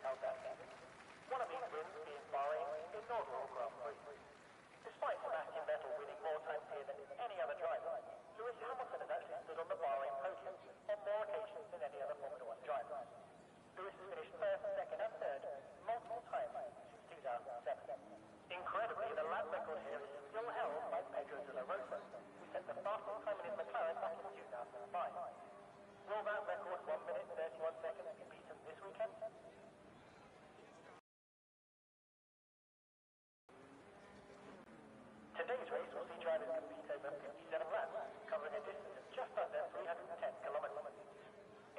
held that season, one of these wins being Bahrain's inaugural Grand Prix. Despite Sebastian Vettel winning more times here than any other driver, Lewis Hamilton has actually stood on the Bahrain podium on more occasions than any other Formula One driver. Lewis has finished first, second and third multiple times since 2007. Incredibly, the lap record here is still held by Pedro de la Rosa, who set the fastest time in his McLaren back in 2005. Will that record 1 minute 31 seconds be beaten this weekend? Today's race will see drivers compete over 57 laps, covering a distance of just under 310 kilometers.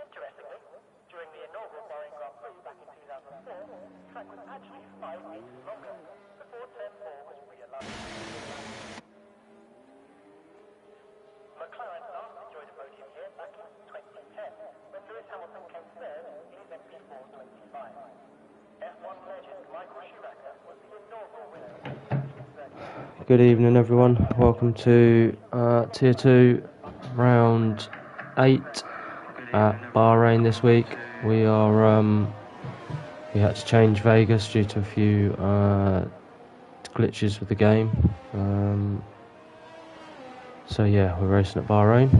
Interestingly, during the inaugural Bahrain Grand Prix back in 2004, the track was actually 5 meters longer, before turn 4 was realigned. McLaren last enjoyed a podium here back in 2010, when Lewis Hamilton came third in his MP4-25. F1 legend Michael Schumacher was the inaugural winner. Good evening everyone, welcome to Tier 2 Round 8 at Bahrain this week. We had to change Vegas due to a few glitches with the game. So yeah, we're racing at Bahrain.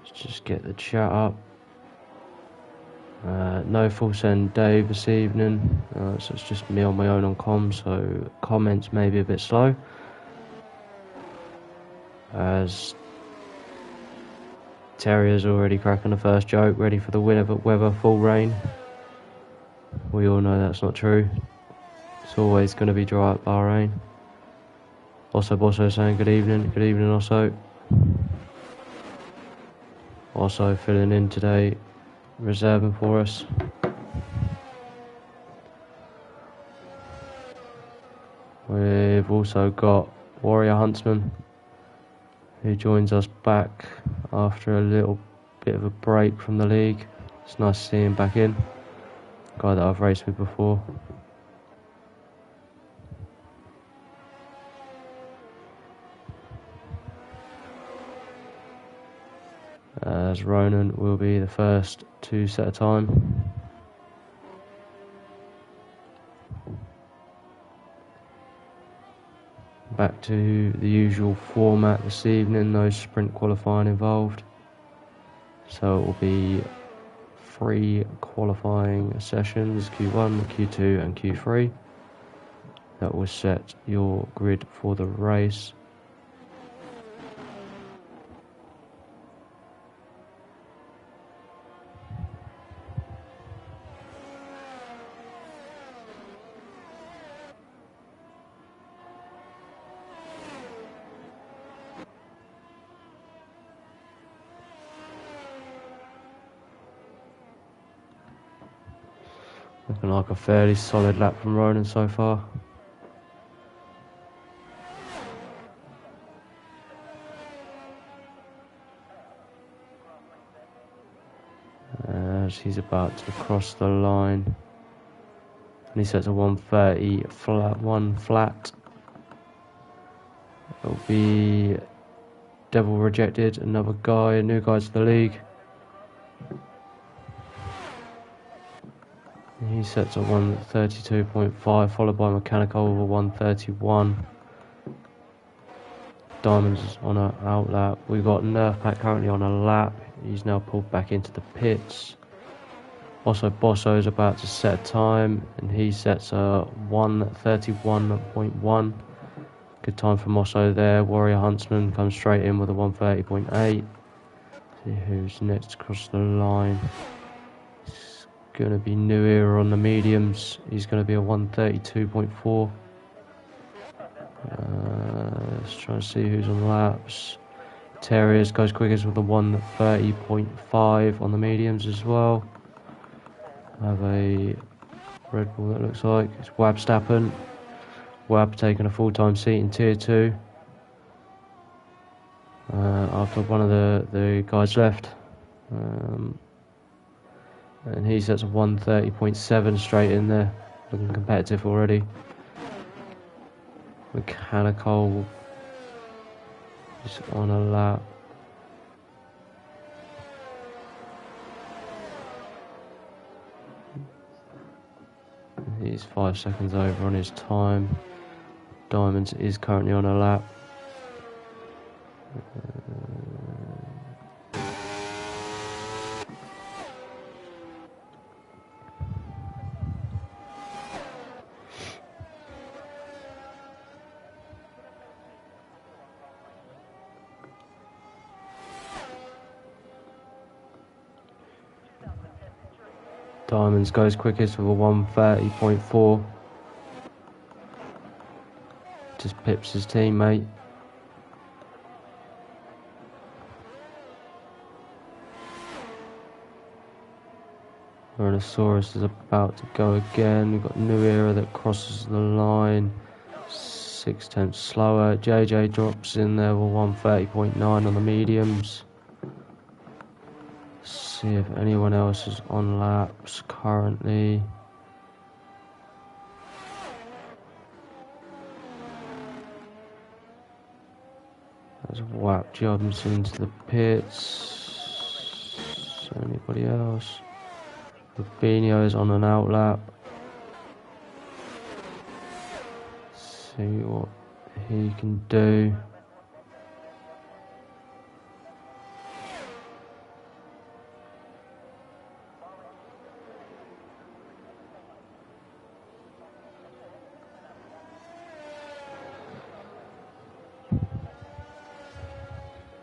Let's just get the chat up. No full send Dave this evening, so it's just me on my own on comms, so comments may be a bit slow as Terrier's already cracking the first joke, ready for the weather full rain. We all know that's not true. It's always going to be dry at Bahrain. Also Bosso saying good evening also. Also filling in today, reserving for us. We've also got Warrior Huntsman, who joins us back after a little bit of a break from the league. It's nice to see him back in. Guy that I've raced with before. As Ronan will be the first to set a time. Back to the usual format this evening, no sprint qualifying involved. So it will be 3 qualifying sessions, Q1, Q2 and Q3. That will set your grid for the race. Looking like a fairly solid lap from Ronan so far. As he's about to cross the line. And he sets a 130 flat, 1 flat. It'll be Devil Rejected, another guy, a new guy to the league. He sets a 132.5, followed by Mechanical with a 131. Diamonds on an out lap. We've got Nerf Pack currently on a lap. He's now pulled back into the pits. Also, Bosso is about to set a time, and he sets a 131.1. Good time for Mosso there. Warrior Huntsman comes straight in with a 130.8. See who's next across the line. Going to be New Era on the mediums. He's going to be a 132.4. Let's try and see who's on laps. Terriers goes quickest with a 130.5 on the mediums as well. I have a Red Bull that looks like it's Wab Stappen. Wab taking a full-time seat in Tier 2 after one of the guys left. And he sets a 130.7 straight in there, looking competitive already. Mechanical is on a lap. He's 5 seconds over on his time. Diamonds is currently on a lap. Diamonds goes quickest with a 1:30.4. Just pips his teammate. Tyrannosaurus is about to go again. We've got New Era that crosses the line. 6/10 slower. JJ drops in there with 1:30.9 on the mediums. See if anyone else is on laps currently. There's Wap jumps into the pits. Anybody else? Rubinho is on an out lap. See what he can do.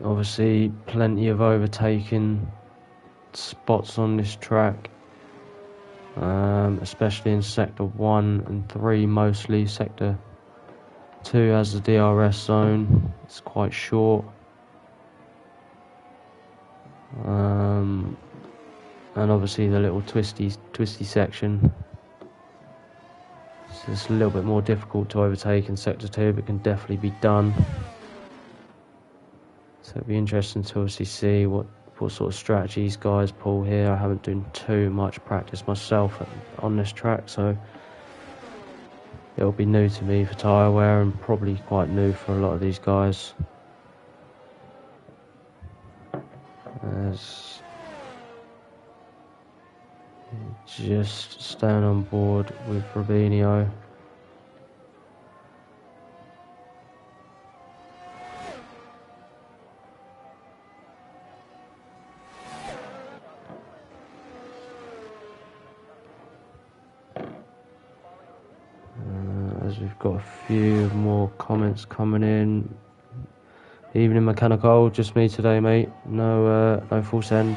Obviously, plenty of overtaking spots on this track, especially in Sector 1 and 3 mostly. Sector 2 has the DRS zone, it's quite short. And obviously the little twisty section. So it's a little bit more difficult to overtake in Sector 2, but can definitely be done. So it'll be interesting to obviously see what sort of strategies guys pull here. I haven't done too much practice myself on this track, so it'll be new to me for tyre wear and probably quite new for a lot of these guys. Just staying on board with Rubinho. As we've got a few more comments coming in. Evening mechanical, just me today, mate. No full send.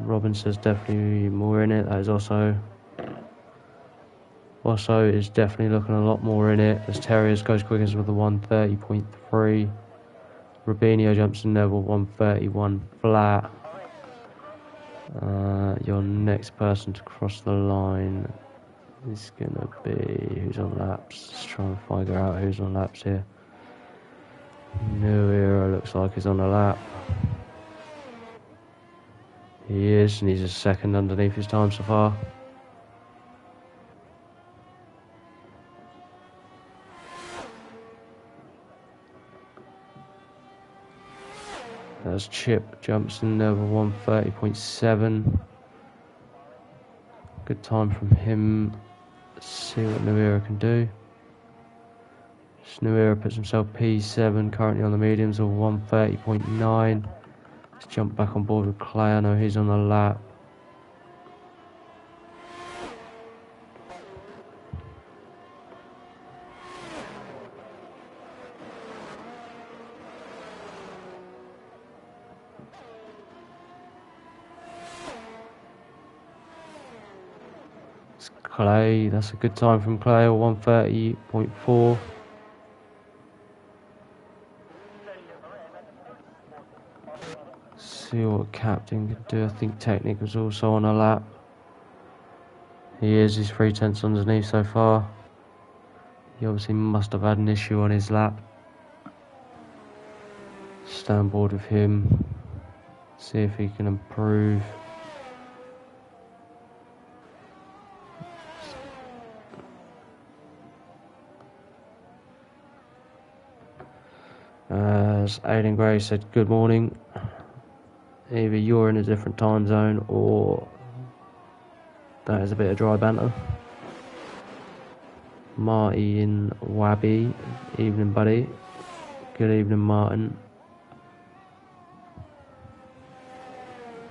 Robin says definitely more in it. That is also is definitely looking a lot more in it. As Terriers goes quickest with a 1:30.3. Rubinho jumps in there with 1:31 flat. Your next person to cross the line is gonna be who's on laps. Let's try and figure out who's on laps here. New Era looks like he's on a lap. He is, and he's a second underneath his time so far. As Chip jumps in there with 1:30.7. Good time from him. Let's see what New Era can do. New Era puts himself P7, currently on the mediums of 1:30.9. Let's jump back on board with Clay. I know he's on the lap. It's Clay, that's a good time from Clay, 1:30.4. See what Captain can do. I think Technic was also on a lap. He is, he's 3/10 underneath so far. He obviously must have had an issue on his lap. Stay on board with him. See if he can improve. As Aidan Gray said, good morning. Either you're in a different time zone or That is a bit of dry banter. Marty in Wabby. Evening, buddy. Good evening, Martin.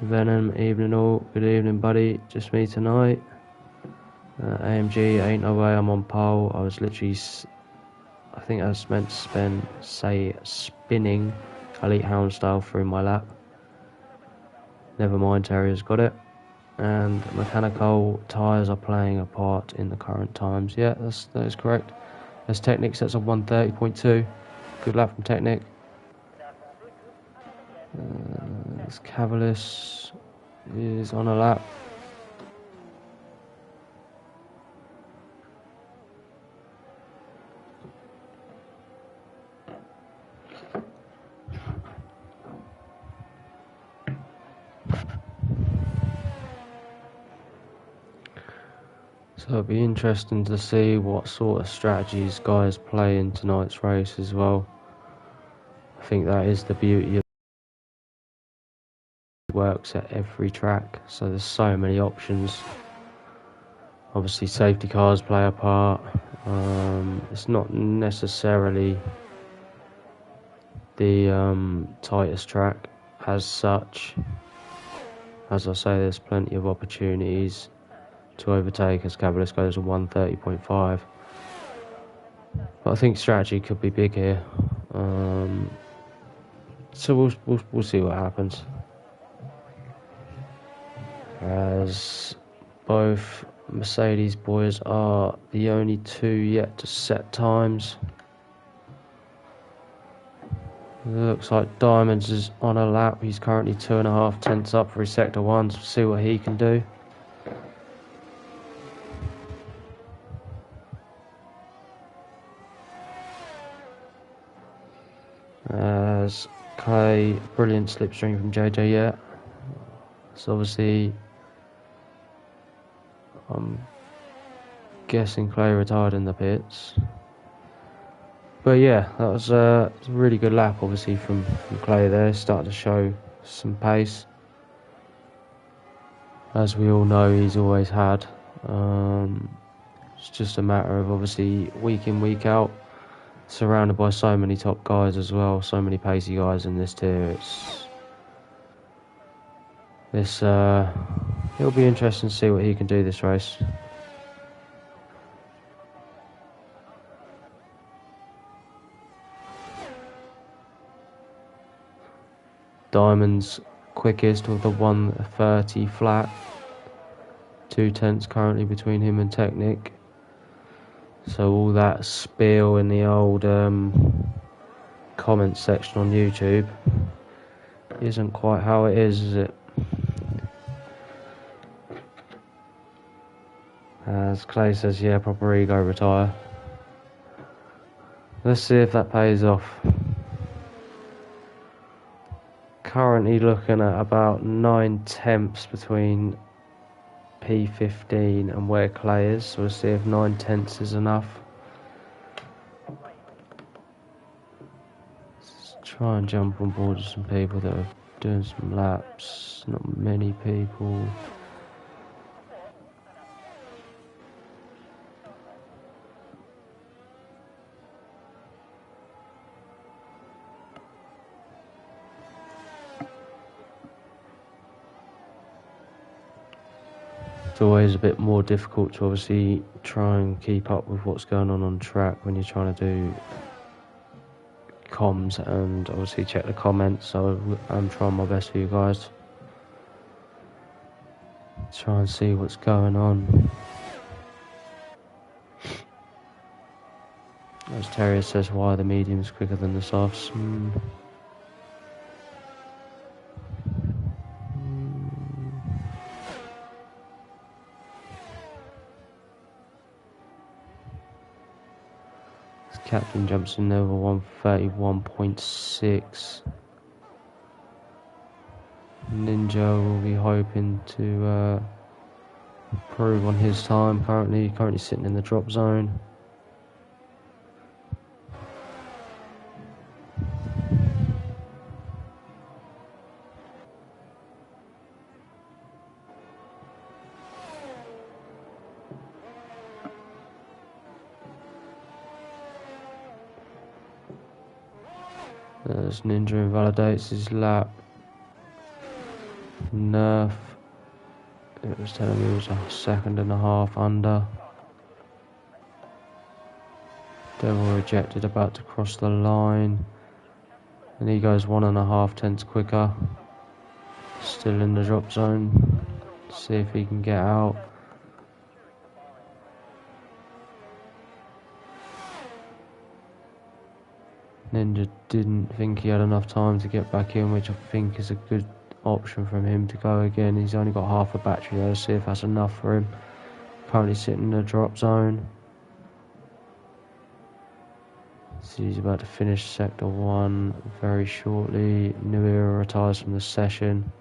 Venom, evening all. Good evening, buddy. Just me tonight. AMG, ain't no way I'm on pole. I was literally, I think I was meant to say spinning Elite Hound style through my lap. Never mind, Terrier's got it. And mechanical tyres are playing a part in the current times. Yeah, that is correct. There's Technic, that's a 130.2. Good lap from Technic. This Cavalis is on a lap. So it'll be interesting to see what sort of strategies guys play in tonight's race as well. I think that is the beauty of it. Works at every track, so there's so many options. Obviously safety cars play a part. It's not necessarily the tightest track as such. As I say, there's plenty of opportunities to overtake as Cavalis goes to 130.5. But I think strategy could be big here. So we'll see what happens. As both Mercedes boys are the only two yet to set times. Looks like Diamonds is on a lap. He's currently 2.5 tenths up for his sector 1. So see what he can do. As Clay, brilliant slipstream from JJ, yeah. So obviously, I'm guessing Clay retired in the pits. But yeah, that was a really good lap, obviously, from Clay there. Started to show some pace. As we all know, he's always had. It's just a matter of, obviously, week in, week out, surrounded by so many top guys as well, so many pacey guys in this tier. It'll be interesting to see what he can do this race. Diamond's quickest with the 130 flat. 2 tenths currently between him and Technic. So all that spiel in the old comment section on YouTube isn't quite how it is it? As Clay says, yeah, proper ego, retire. Let's see if that pays off. Currently looking at about 9 tenths between P15 and where Clay is, so we'll see if 9 tenths is enough. Let's try and jump on board with some people that are doing some laps. Not many people. It's always a bit more difficult to obviously try and keep up with what's going on track when you're trying to do comms and obviously check the comments, so I'm trying my best for you guys. Try and see what's going on. As Terrier says, why the medium's quicker than the softs. Captain jumps in there with 131.6. Ninja will be hoping to improve on his time. Currently sitting in the drop zone. As Ninja invalidates his lap. Nerf. It was telling me it was a second and a half under. Devil rejected, about to cross the line. And he goes 1.5 tenths quicker. Still in the drop zone. See if he can get out. Ninja didn't think he had enough time to get back in, which I think is a good option from him to go again. He's only got half a battery there, see if that's enough for him. Currently sitting in the drop zone. So he's about to finish sector 1 very shortly. New Era retires from the session.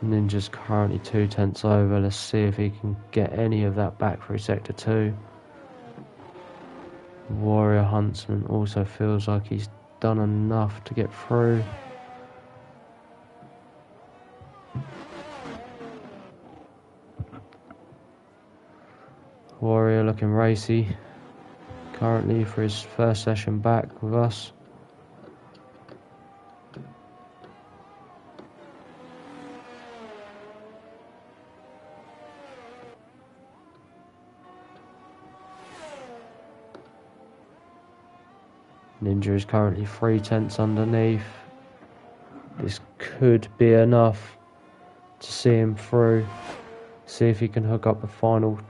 Ninja's currently 2 tenths over. Let's see if he can get any of that back through sector 2. Warrior Huntsman also feels like he's done enough to get through. Warrior looking racy currently for his first session back with us. Ninja is currently 3 tenths underneath. This could be enough to see him through. See if he can hook up the final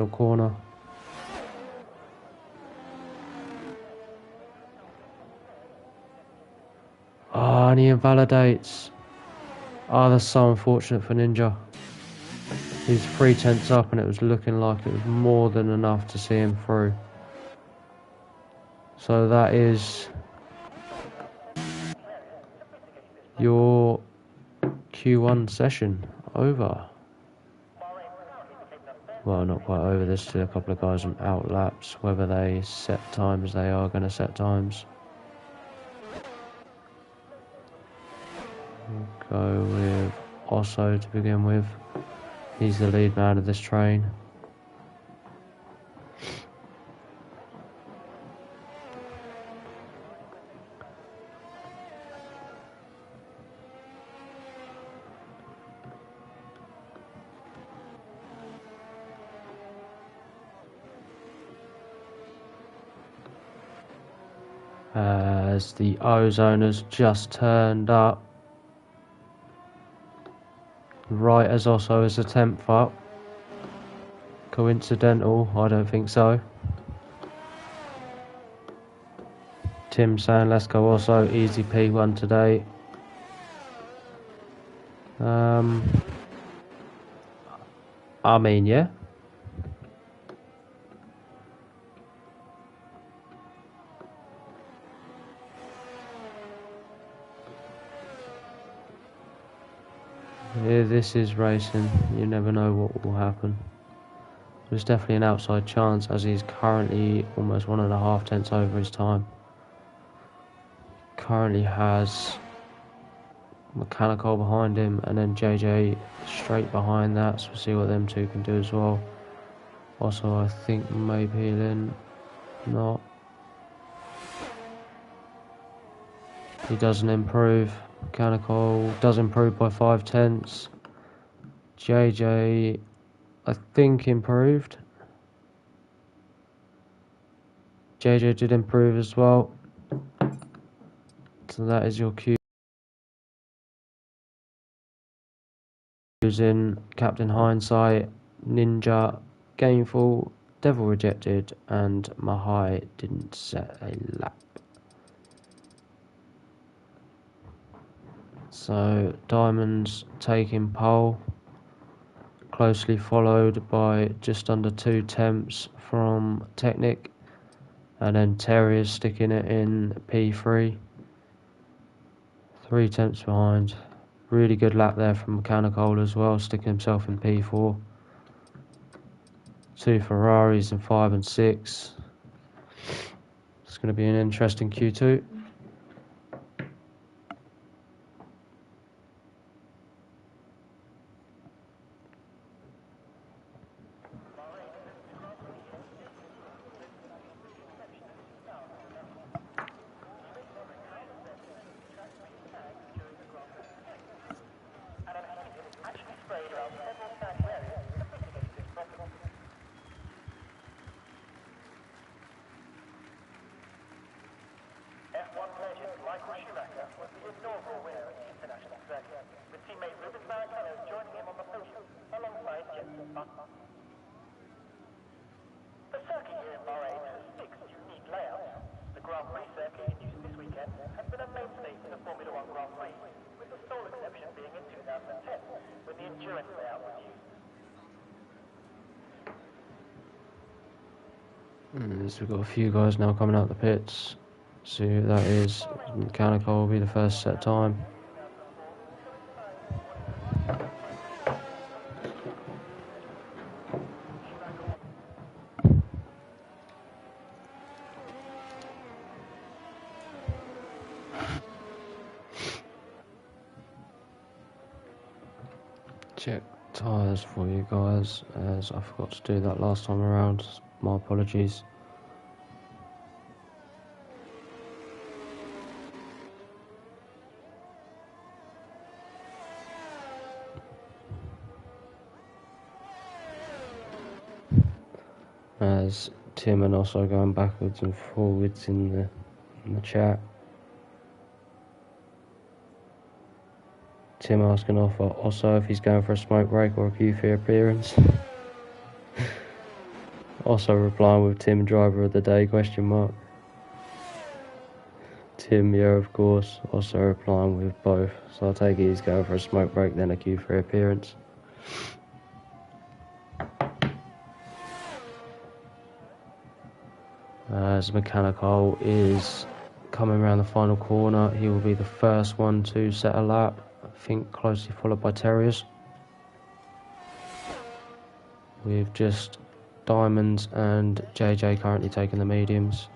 corner. Ah, and he invalidates. Ah, that's so unfortunate for Ninja. He's 3 tenths up and it was looking like it was more than enough to see him through. So that is your Q1 session over. Well, not quite over. There's still a couple of guys on out laps. Whether they set times, they are going to set times. We'll go with Osso to begin with. He's the lead man of this train. As the ozone has just turned up. Right as Osso is a 10th up. Coincidental? I don't think so. Tim saying let's go Osso, easy P1 today. I mean, yeah. Yeah, this is racing. You never know what will happen. There's definitely an outside chance as he's currently almost 1.5 tenths over his time. Currently has Mechanical behind him and then JJ straight behind that, so we'll see what them two can do as well. Also, I think maybe healing, not. He doesn't improve. Mechanical does improve by 5 tenths. JJ, I think, improved. JJ did improve as well. So that is your cue. In Captain Hindsight, Ninja, Gameful, Devil Rejected, and Mahai didn't set a lap. So Diamonds taking pole, closely followed by just under 2 tenths from Technic, and then Terriers sticking it in P3, 3 tenths behind. Really good lap there from Mechanical as well, sticking himself in P4. 2 Ferraris in 5 and 6. It's going to be an interesting Q2. was the inaugural winner at the international circuit, with teammate Rubens Barrichello joining him on the podium alongside Jenson Button. The circuit here in Bahrain has 6 unique layouts. The Grand Prix circuit in use this weekend has been a mainstay for the Formula One Grand Prix, with the sole exception being in 2010, when the endurance layout was used. So we've got a few guys now coming out the pits. See who that is. Mechanical will be the first set time. Check tyres for you guys, as I forgot to do that last time around. My apologies. As Tim and also going backwards and forwards in the chat. Tim asking also if he's going for a smoke break or a Q3 appearance. Also replying with Tim driver of the day ? Tim, yeah, of course. Also replying with both. So I'll take it he's going for a smoke break then a Q3 appearance. As Mechanical is coming around the final corner, he will be the first one to set a lap. I think closely followed by Terriers. With just Diamonds and JJ currently taking the mediums.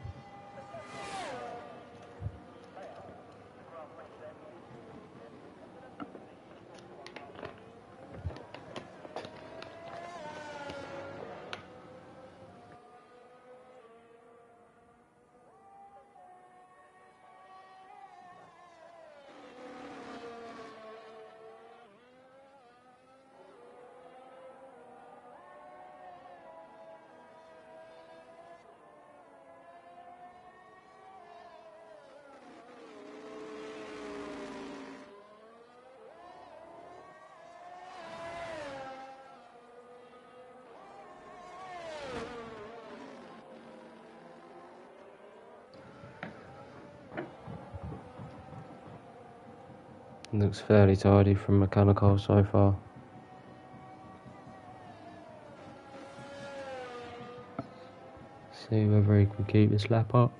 Looks fairly tidy from Mechanical so far. See whether he can keep this lap up.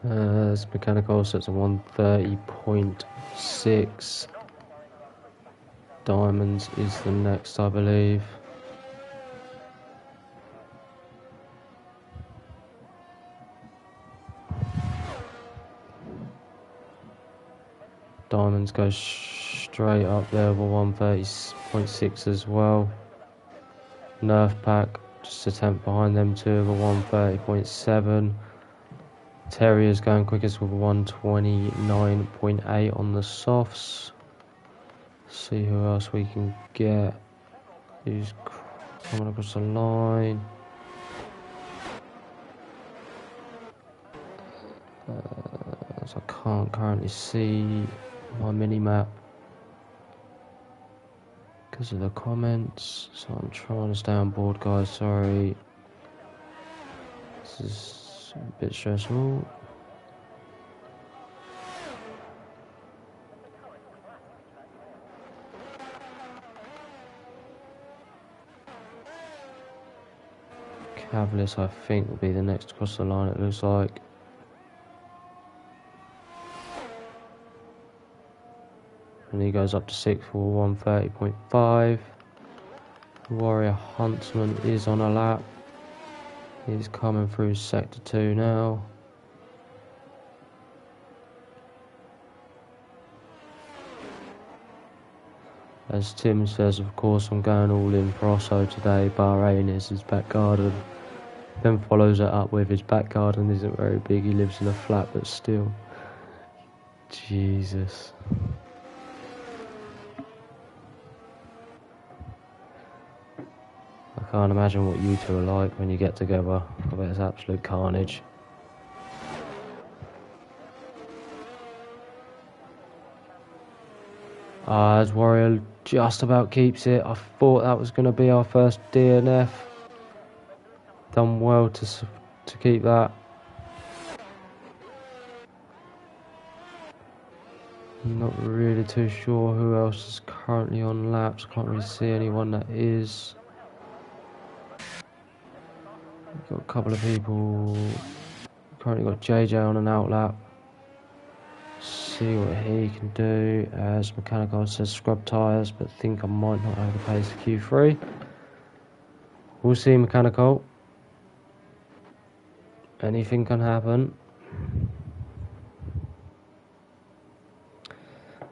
This Mechanical sets a 130.6. Diamonds is the next, I believe. Diamonds go straight up there with 130.6 as well. Nerf Pack just a tenth behind them too with a 130.7. Terrier's going quickest with a 129.8 on the softs. See who else we can get. Who's coming across the line? So I can't currently see my mini map because of the comments. So I'm trying to stay on board, guys. Sorry. This is a bit stressful. Cavaliers, I think, will be the next across the line, it looks like. And he goes up to 6th for 130.5. Warrior Huntsman is on a lap. He's coming through sector 2 now. As Tim says, of course, I'm going all in for Osso today. Bahrain is his back garden. Then follows it up with his back garden isn't very big. He lives in a flat, but still. Jesus. I can't imagine what you two are like when you get together. I bet it's absolute carnage. As Warrior just about keeps it. I thought that was going to be our first DNF. Done well to keep that. I'm not really too sure who else is currently on laps. Can't really see anyone that is. We've got a couple of people. Currently got JJ on an out lap. See what he can do. As Mechanical says scrub tyres, but think I might not have the pace for Q3. We'll see, Mechanical. Anything can happen.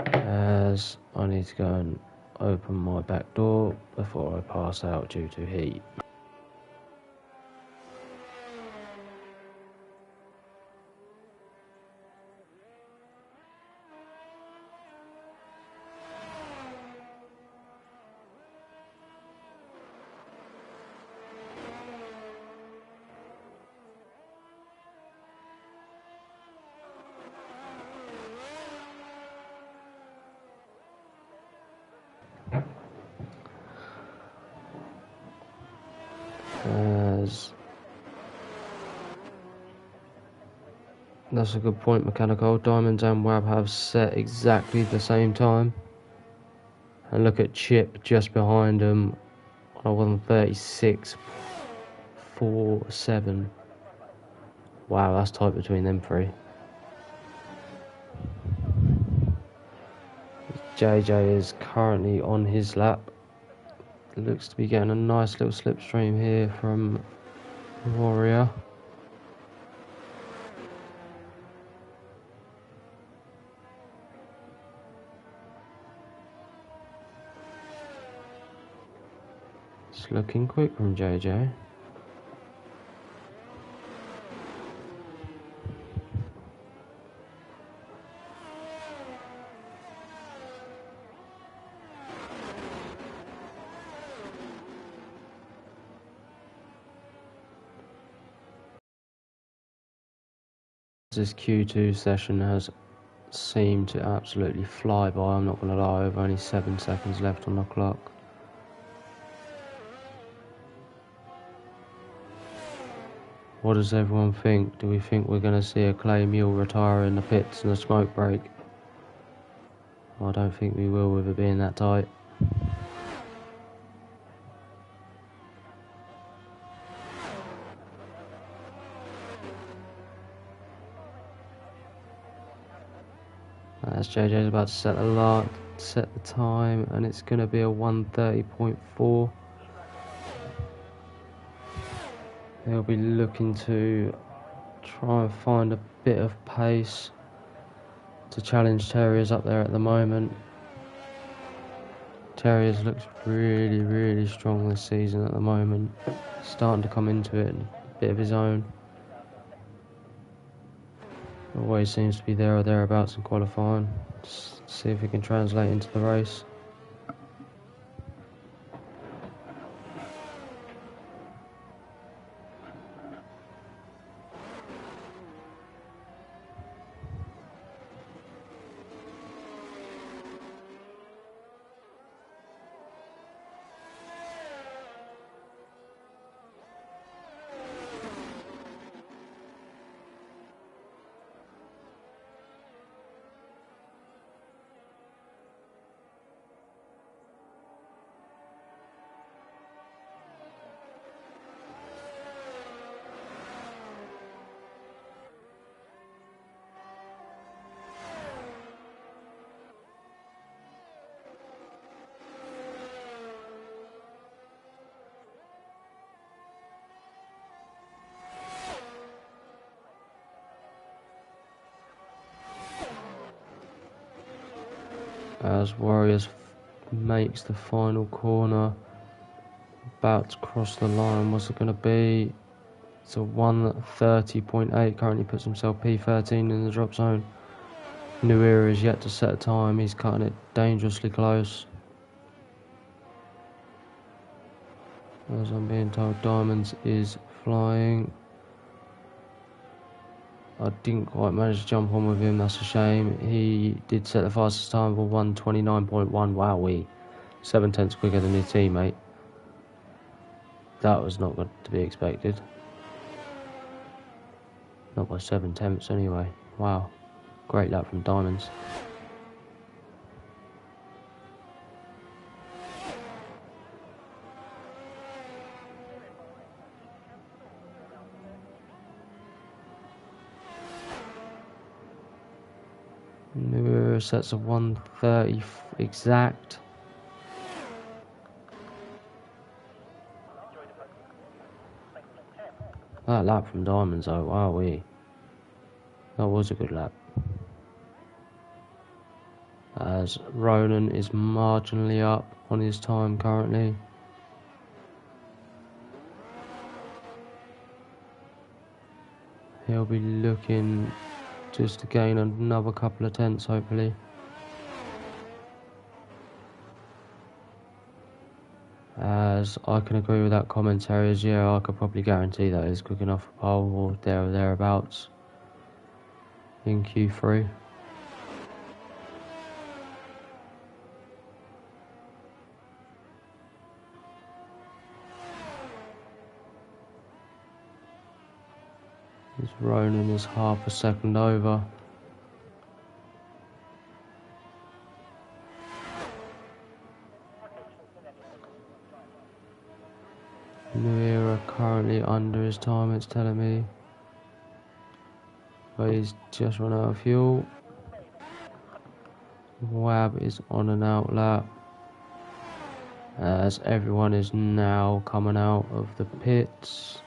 As I need to go and open my back door before I pass out due to heat. As that's a good point, Mechanical. Diamonds and Wab have set exactly the same time. And look at Chip just behind him on a 1:36.47. Wow, that's tight between them three. JJ is currently on his lap. Looks to be getting a nice little slipstream here from Warrior. It's looking quick from JJ. This Q2 session has seemed to absolutely fly by, I'm not going to lie, with only 7 seconds left on the clock. What does everyone think? Do we think we're going to see a Clay Mule retire in the pits and a smoke break? I don't think we will with it being that tight. As JJ's about to set the time, and it's going to be a 1:30.4. They'll be looking to try and find a bit of pace to challenge Terriers up there at the moment. Terriers looks really, really strong this season at the moment. Starting to come into it, a bit of his own. Always seems to be there or thereabouts in qualifying. Just see if we can translate into the race. As Warriors makes the final corner. About to cross the line. What's it going to be? It's a 1:30.8. Currently puts himself P13 in the drop zone. New Era is yet to set a time. He's cutting it dangerously close. As I'm being told, Diamonds is flying. I didn't quite manage to jump on with him, that's a shame. He did set the fastest time of a 1:29.1. Wowee. 7/10 quicker than his teammate. That was not to be expected. Not by 7/10 anyway. Wow. Great lap from Diamonds. New Era sets a 1:30 exact. That lap from Diamonds though, wowee. That was a good lap. As Ronan is marginally up on his time currently. He'll be looking just to gain another couple of tenths hopefully. As I can agree with that commentary, as yeah, I could probably guarantee that is quick enough for pole or there or thereabouts in Q3. As Ronan is half a second over. New Era currently under his time, it's telling me. But he's just run out of fuel. Wab is on an out lap. As everyone is now coming out of the pits.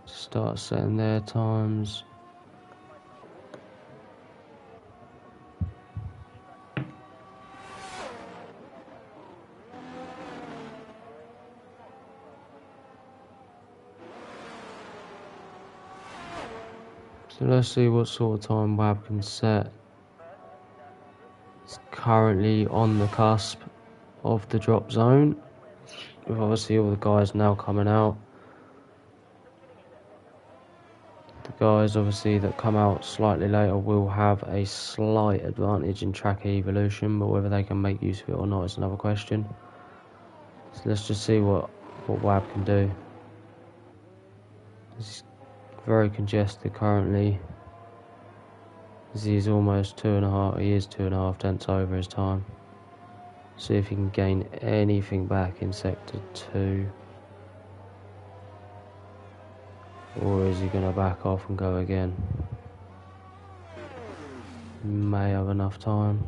Start setting their times. So let's see what sort of time Wab can set. It's currently on the cusp of the drop zone. With obviously all the guys now coming out. The guys obviously that come out slightly later will have a slight advantage in track evolution, but whether they can make use of it or not is another question. So let's just see what Wab can do. He's very congested currently. He is almost 2.5 tenths over his time. See if he can gain anything back in sector 2. Or is he going to back off and go again? May have enough time.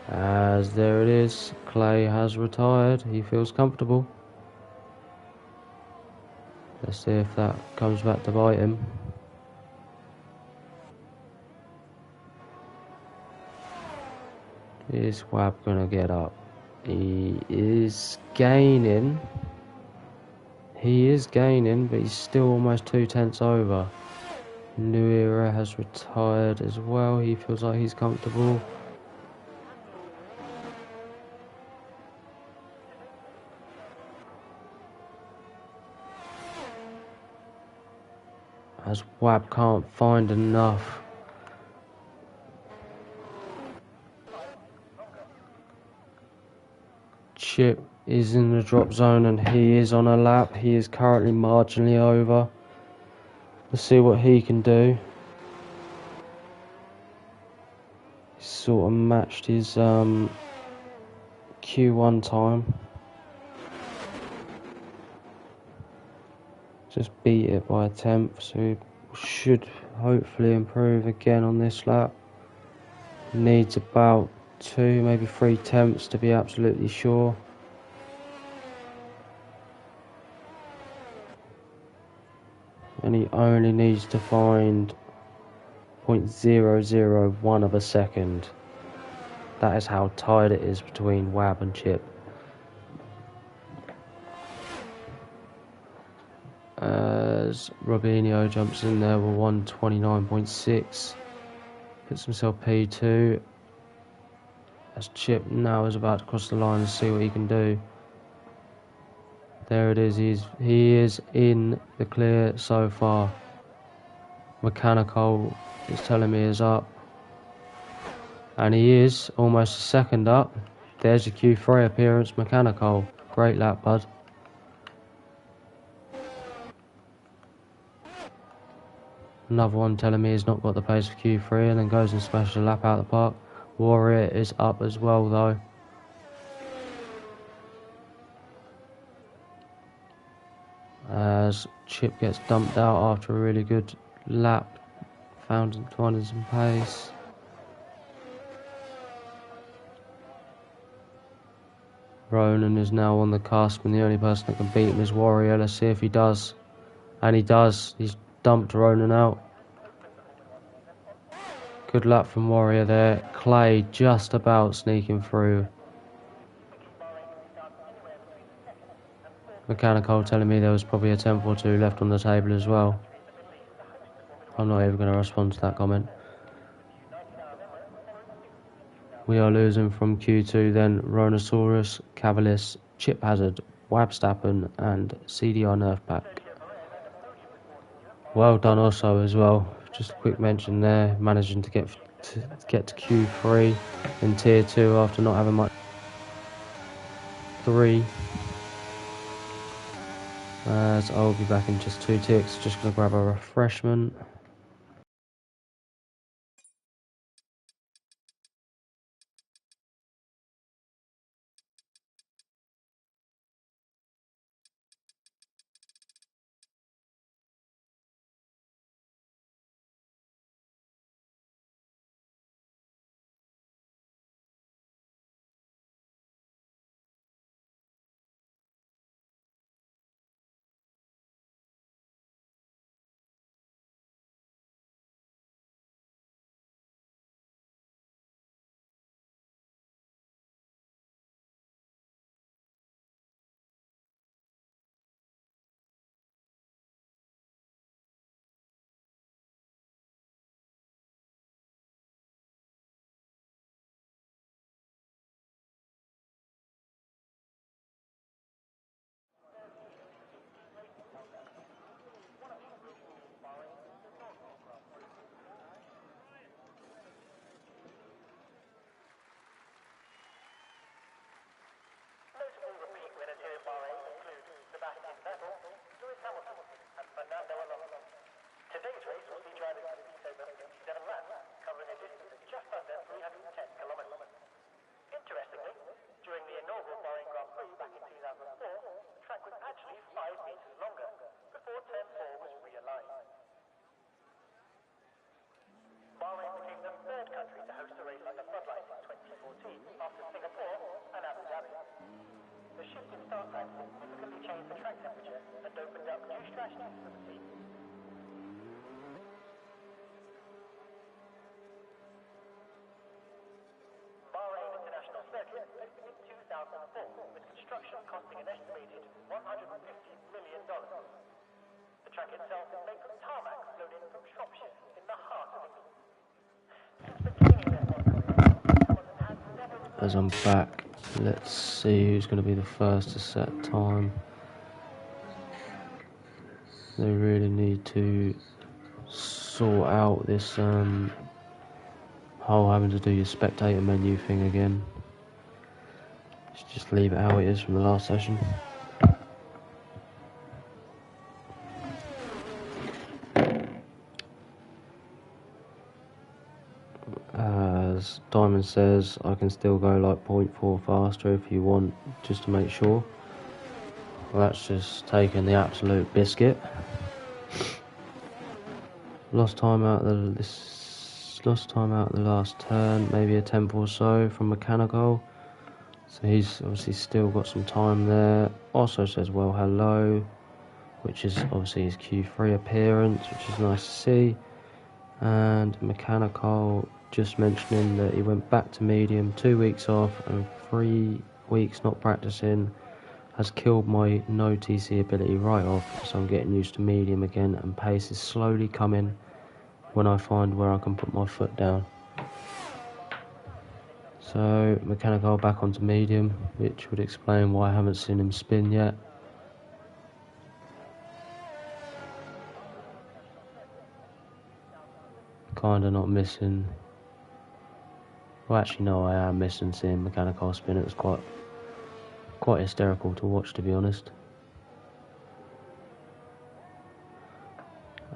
As there it is, Clay has retired. He feels comfortable. Let's see if that comes back to bite him. Is Wab gonna get up? He is gaining. He is gaining, but he's still almost 2 tenths over. New Era has retired as well. He feels like he's comfortable. As Wab can't find enough. Chip is in the drop zone and he is on a lap. He is currently marginally over. Let's see what he can do. He's sort of matched his Q1 time. Just beat it by a tenth, so he should hopefully improve again on this lap. Needs about 2, maybe 3 tenths to be absolutely sure. And he only needs to find 0.001 of a second. That is how tight it is between Wab and Chip. As Robinho jumps in there with 129.6, puts himself P2. As Chip now is about to cross the line and see what he can do. There it is. He is in the clear so far. Mechanical is telling me is up, and he is almost a second up. There's your Q3 appearance. Mechanical, great lap, bud. Another one telling me he's not got the pace for Q3, and then goes and smashes a lap out of the park. Warrior is up as well though. As Chip gets dumped out after a really good lap, finding some pace. Ronan is now on the cusp, and the only person that can beat him is Warrior. Let's see if he does. And he does. He's dumped Ronan out. Good luck from Warrior there. Clay just about sneaking through. Mechanical telling me there was probably a tenth or two left on the table as well. I'm not even going to respond to that comment. We are losing from Q2 then Rhinosaurus, Cavalis, Chip Hazard, Wabstappen and CDR Nerf Pack. Well done also as well. Just a quick mention there, managing to get to Q3 in Tier 2 after not having much. 3. As I'll be back in just 2 ticks, just going to grab a refreshment. Today's race will see drivers complete over 57 laps, covering a distance of just under 310 kilometers. Interestingly, during the inaugural Bahrain Grand Prix back in 2004, the track was actually 5 meters longer, before Turn 4 was realigned. Bahrain became the third country to host a race like the floodlights in 2014, after Singapore and Abu Dhabi. The shift in start time significantly changed the track temperature and opened up new strategies for the team. Circuit opened in 2004, with construction costing an estimated $150 million. The track itself is made from tarmac flown in from Shropshire, in the heart of England. Since beginning their Hamilton has never... As I'm back, let's see who's going to be the first to set time. They really need to sort out this whole having to do your spectator menu thing again. Just leave it how it is from the last session. As Diamond says, I can still go like 0.4 faster if you want, just to make sure. Well, that's just taking the absolute biscuit. Lost time out of the last turn, maybe a tenth or so from Mechanical. So he's obviously still got some time there. Also says well hello, which is obviously his Q3 appearance, which is nice to see. And Mechanical just mentioning that he went back to medium, 2 weeks off and 3 weeks not practicing has killed my no TC ability right off, so I'm getting used to medium again and pace is slowly coming when I find where I can put my foot down. So Mechanical back onto medium, which would explain why I haven't seen him spin yet. Kinda not missing. Well, actually no, I am missing seeing Mechanical spin. It was quite hysterical to watch, to be honest.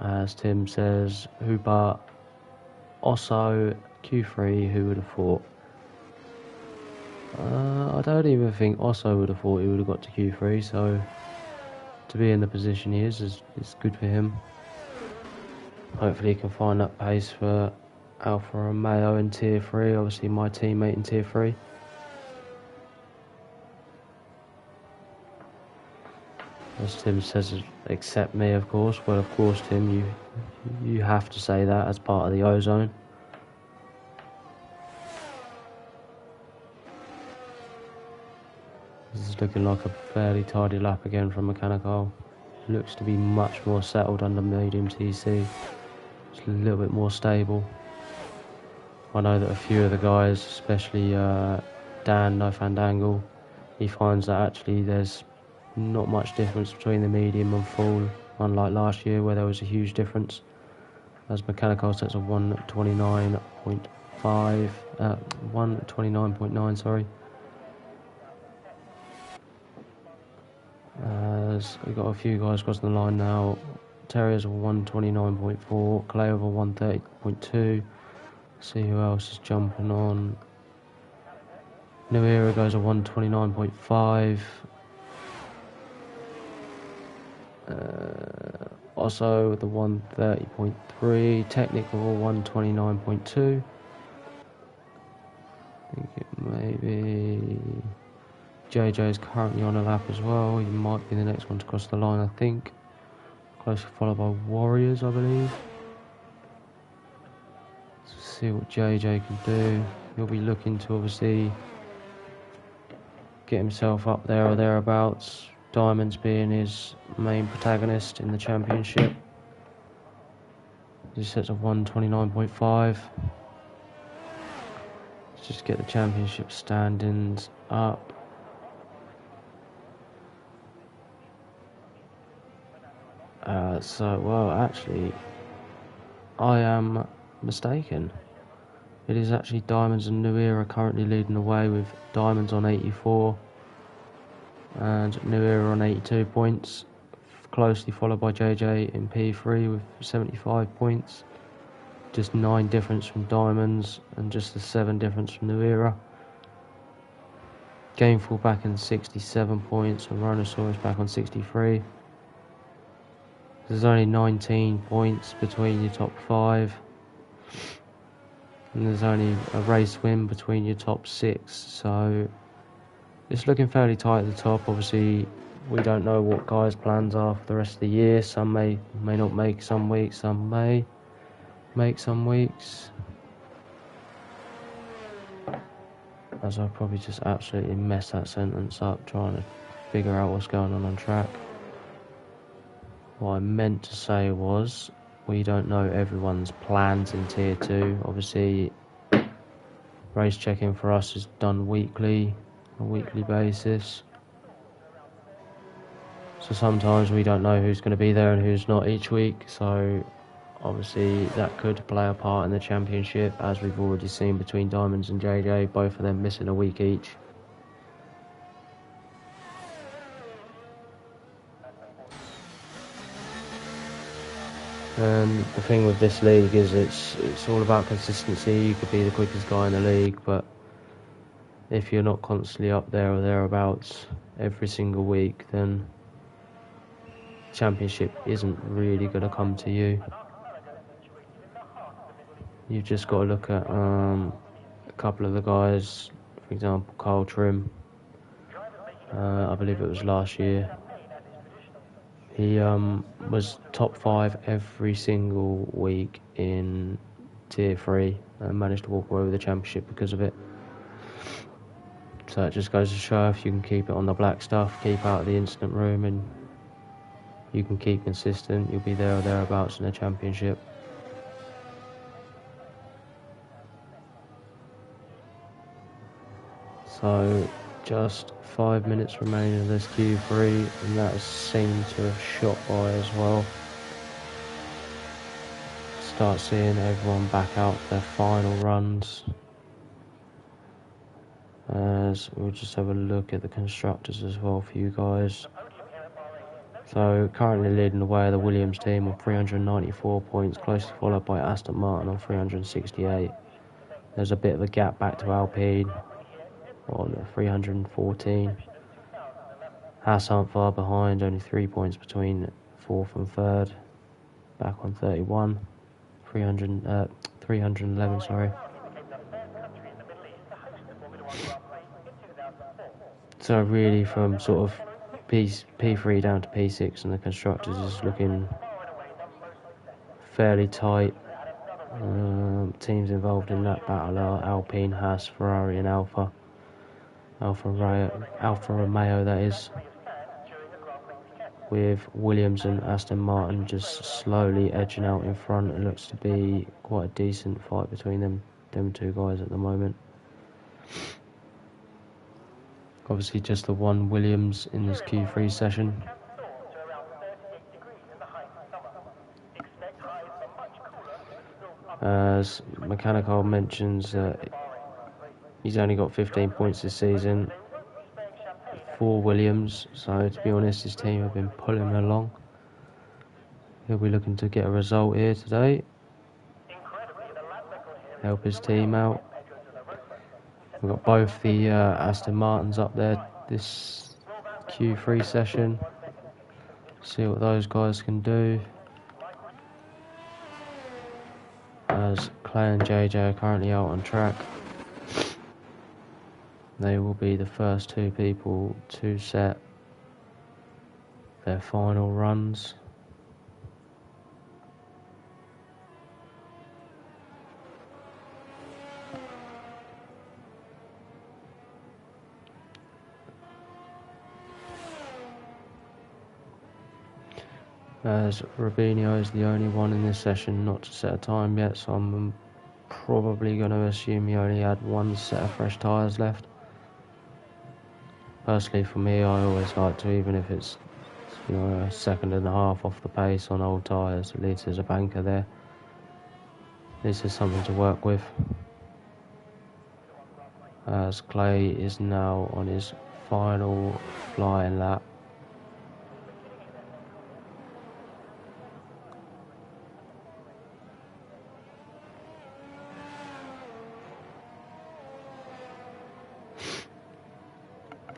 As Tim says, Hubert, Osso, Q3, who would have thought? I don't even think Osso would have thought he would have got to Q3, so to be in the position he is good for him. Hopefully he can find that pace for Alfa Romeo in Tier 3, obviously my teammate in Tier 3. As Tim says, accept me, of course. Well, of course, Tim, you have to say that as part of the ozone. This is looking like a fairly tidy lap again from Mechanical. Looks to be much more settled under medium TC. It's a little bit more stable. I know that a few of the guys, especially Dan No Fandangle, he finds that actually there's not much difference between the medium and full, unlike last year where there was a huge difference. As Mechanical sets a 129.9, sorry. As we've got a few guys crossing the line now. Terrier's a 129.4, Clay over 130.2. See who else is jumping on. New Era goes a 129.5. Also with the 130.3, Technical 129.2. I think it may be JJ is currently on a lap as well. He might be the next one to cross the line, I think. Closely followed by Warriors, I believe. Let's see what JJ can do. He'll be looking to obviously get himself up there or thereabouts. Diamonds being his main protagonist in the championship. He sets a 129.5. Let's just get the championship standings up. Well, actually, I am mistaken. It is actually Diamonds and New Era currently leading the way, with Diamonds on 84 and New Era on 82 points, closely followed by JJ in P3 with 75 points. Just 9 difference from Diamonds and just the 7 difference from New Era. Gameful back in 67 points and Rhinosaurus back on 63. There's only 19 points between your top 5. And there's only a race win between your top 6. So it's looking fairly tight at the top. Obviously, we don't know what guys' plans are for the rest of the year. Some may not make some weeks, some may make some weeks. As I probably just absolutely messed that sentence up trying to figure out what's going on track. What I meant to say was, we don't know everyone's plans in Tier 2. Obviously, race checking for us is done weekly, on a weekly basis. So sometimes we don't know who's going to be there and who's not each week. So obviously that could play a part in the championship, as we've already seen between Diamonds and JJ, both of them missing a week each. And the thing with this league is it's all about consistency. You could be the quickest guy in the league, but if you're not constantly up there or thereabouts every single week, then championship isn't really going to come to you. You've just got to look at a couple of the guys, for example Carl Trim. I believe it was last year. He was top 5 every single week in Tier 3 and managed to walk away with the championship because of it. So it just goes to show if you can keep it on the black stuff, keep out of the incident room, and you can keep consistent, you'll be there or thereabouts in the championship. So just 5 minutes remaining of this Q3, and that seemed to have shot by as well. Start seeing everyone back out their final runs. As we'll just have a look at the constructors as well for you guys. So currently leading the way are the Williams team on 394 points, closely followed by Aston Martin on 368. There's a bit of a gap back to Alpine on 314. Haas aren't far behind, only 3 points between 4th and 3rd. Back on 31. 311, sorry. So really from sort of P3 down to P6 and the constructors is looking fairly tight. Teams involved in that battle are Alpine, Haas, Ferrari and Alfa Romeo that is, with Williams and Aston Martin just slowly edging out in front. It looks to be quite a decent fight between them two guys at the moment. Obviously just the one Williams in this Q3 session. As Mechanical mentions, he's only got 15 points this season for Williams, so to be honest his team have been pulling him along. He'll be looking to get a result here today, help his team out. We've got both the Aston Martins up there this Q3 session. See what those guys can do. As Clay and JJ are currently out on track. They will be the first two people to set their final runs. As Rubinho is the only one in this session not to set a time yet, so I'm probably going to assume he only had one set of fresh tyres left. Personally for me, I always like to, even if it's a second and a half off the pace on old tyres, at least there's a banker there. This is something to work with. As Clay is now on his final flying lap.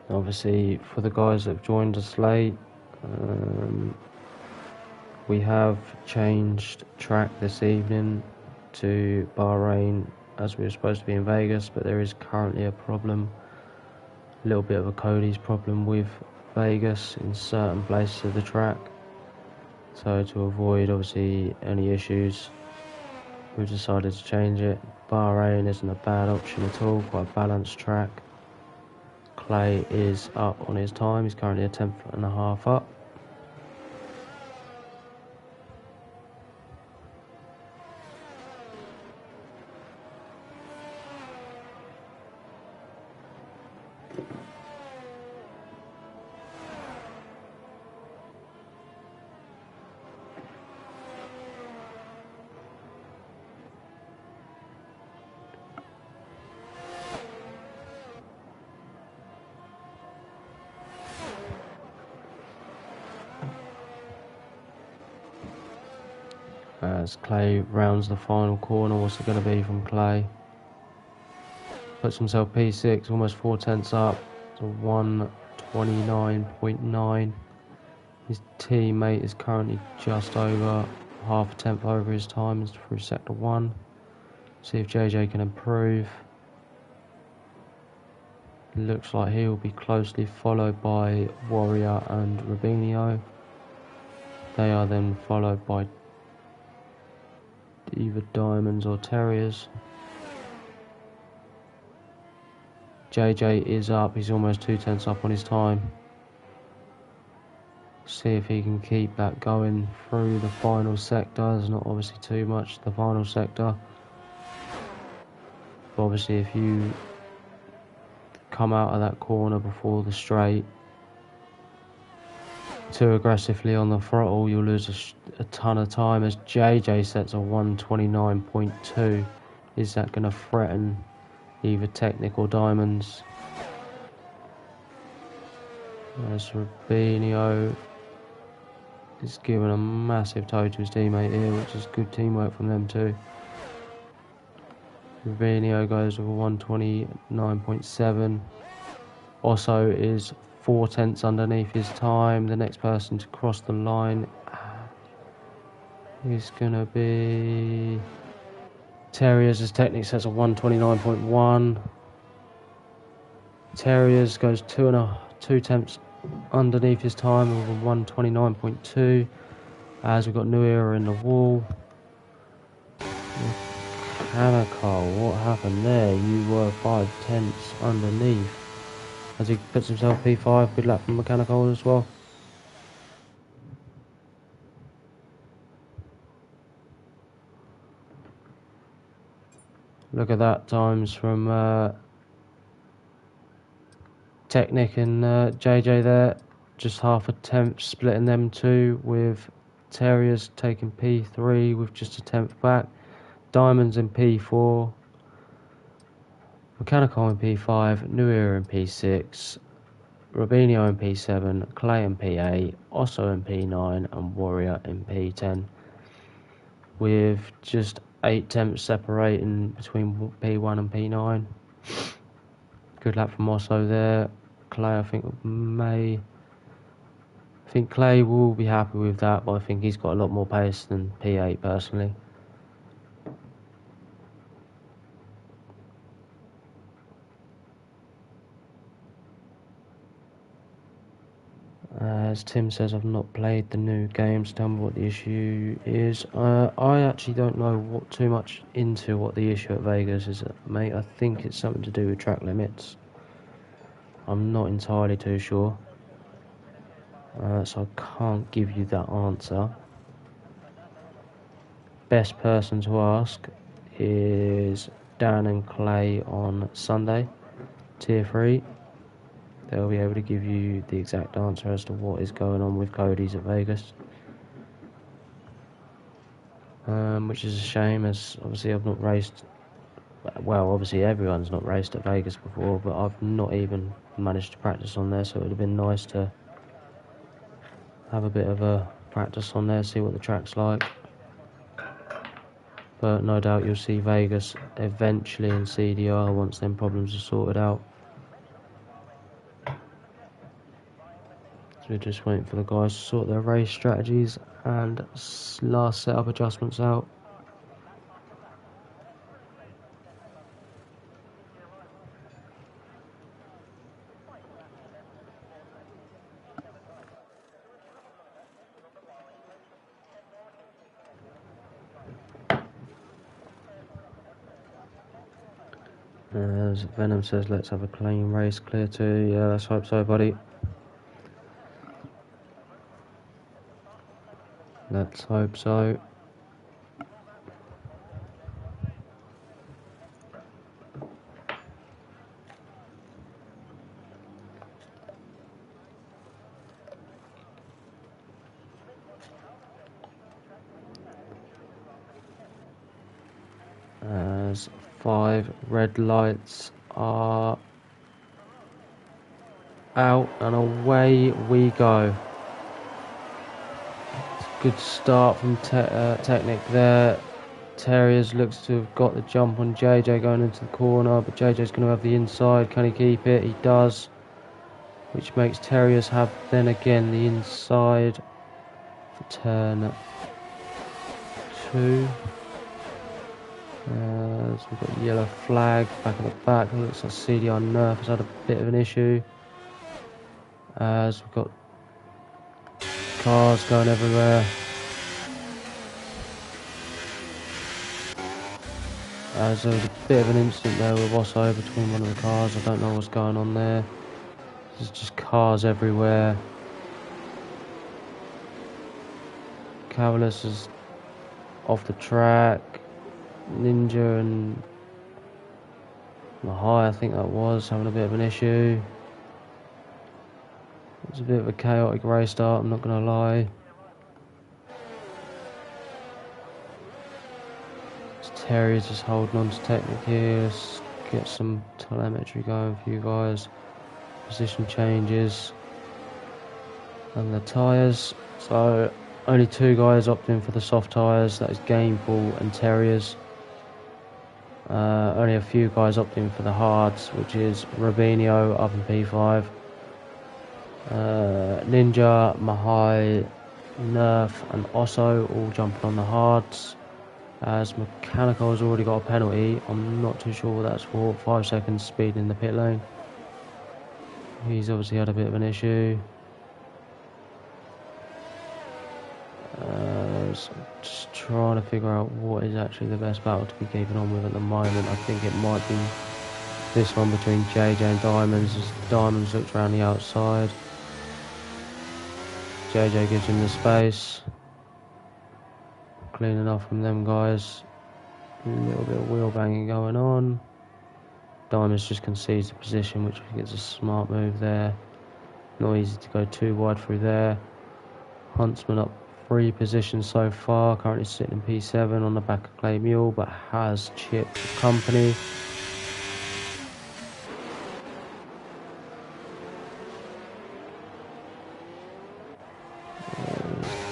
Obviously, for the guys that have joined us late, we have changed track this evening to Bahrain, as we were supposed to be in Vegas, but there is currently a problem, a little bit of a Cody's problem with Vegas in certain places of the track. So to avoid obviously any issues, we've decided to change it. Bahrain isn't a bad option at all, quite a balanced track. Clay is up on his time, he's currently a tenth and a half up. As Clay rounds the final corner, what's it going to be from Clay? Puts himself P6, almost 4 tenths up to 129.9. His teammate is currently just over half a tenth over his time through sector 1. See if JJ can improve. Looks like he will be closely followed by Warrior and Rubinho. They are then followed by either Diamonds or Terriers. JJ is up, he's almost 2/10 up on his time. See if he can keep that going through the final sector. There's not obviously too much the final sector. But obviously if you come out of that corner before the straight too aggressively on the throttle, you'll lose a ton of time, as JJ sets a 129.2. Is that going to threaten either Technic or Diamonds? As Rubinho is giving a massive toe to his teammate here, which is good teamwork from them too. Rubinho goes with a 129.7. Osso is 4/10 underneath his time. The next person to cross the line is going to be Terriers, as Technic sets a 129.1. Terriers goes 2/10 underneath his time with a 129.2. As we've got New Era in the wall. Mechanical, what happened there? You were 5/10 underneath. As he puts himself P5, good luck from Mechanical as well. Look at that, times from Technic and JJ there. Just half a tenth splitting them two, with Terriers taking P3 with just a tenth back. Diamonds in P4. Mechanical in P5, New Era in P6, Rubinho in P7, Clay in P8, Osso in P9 and Warrior in P10, with just 8/10 separating between P1 and P9. Good luck from Osso there. Clay, I think Clay will be happy with that, but I think he's got a lot more pace than P8 personally. As Tim says, I've not played the new games. Tell me what the issue is. I actually don't know too much into what the issue at Vegas is, mate. I think it's something to do with track limits. I'm not entirely too sure. So I can't give you that answer. Best person to ask is Dan and Clay on Sunday, Tier 3. They'll be able to give you the exact answer as to what is going on with Cody's at Vegas. Which is a shame, as obviously I've not raced. Well, obviously everyone's not raced at Vegas before, but I've not even managed to practice on there, so it would have been nice to have a bit of a practice on there, see what the track's like. But no doubt you'll see Vegas eventually in CDR once them problems are sorted out. So we're just waiting for the guys to sort their race strategies and last setup adjustments out. As Venom says, let's have a clean race, clear too. Yeah, let's hope so, buddy. Let's hope so. As 5 red lights are out and away we go. It's a good start from Technic there. Terriers looks to have got the jump on JJ going into the corner, but JJ's going to have the inside. Can he keep it? He does, which makes Terriers have then again the inside for turn 2. As we've got a yellow flag back at the back. It looks like CDR Nerf has had a bit of an issue. As we've got cars going everywhere. As there was a bit of an incident there with Wasso between one of the cars. I don't know what's going on there. There's just cars everywhere. Cavalis is off the track. Ninja and Mahai, I think that was, having a bit of an issue. It was a bit of a chaotic race start, I'm not going to lie. Terry's just holding on to Technic here. Let's get some telemetry going for you guys. Position changes. And the tyres. So only 2 guys opting for the soft tyres. That is Gameful and Terriers. Only a few guys opting for the hards, which is Rubinho up in P5. Ninja, Mahai, Nerf and Osso all jumping on the hards. As Mechanical has already got a penalty. I'm not too sure what that's for. 5 seconds speed in the pit lane. He's obviously had a bit of an issue. So I'm just trying to figure out what is actually the best battle to be keeping on with at the moment. I think it might be this one between JJ and Diamonds, as Diamonds looks around the outside. JJ gives him the space. Cleaning off from them guys. A little bit of wheel banging going on. Diamonds just concedes the position, which I think is a smart move there. Not easy to go too wide through there. Huntsman up 3 positions so far, currently sitting in P7 on the back of Clay Mule, but has chipped the company.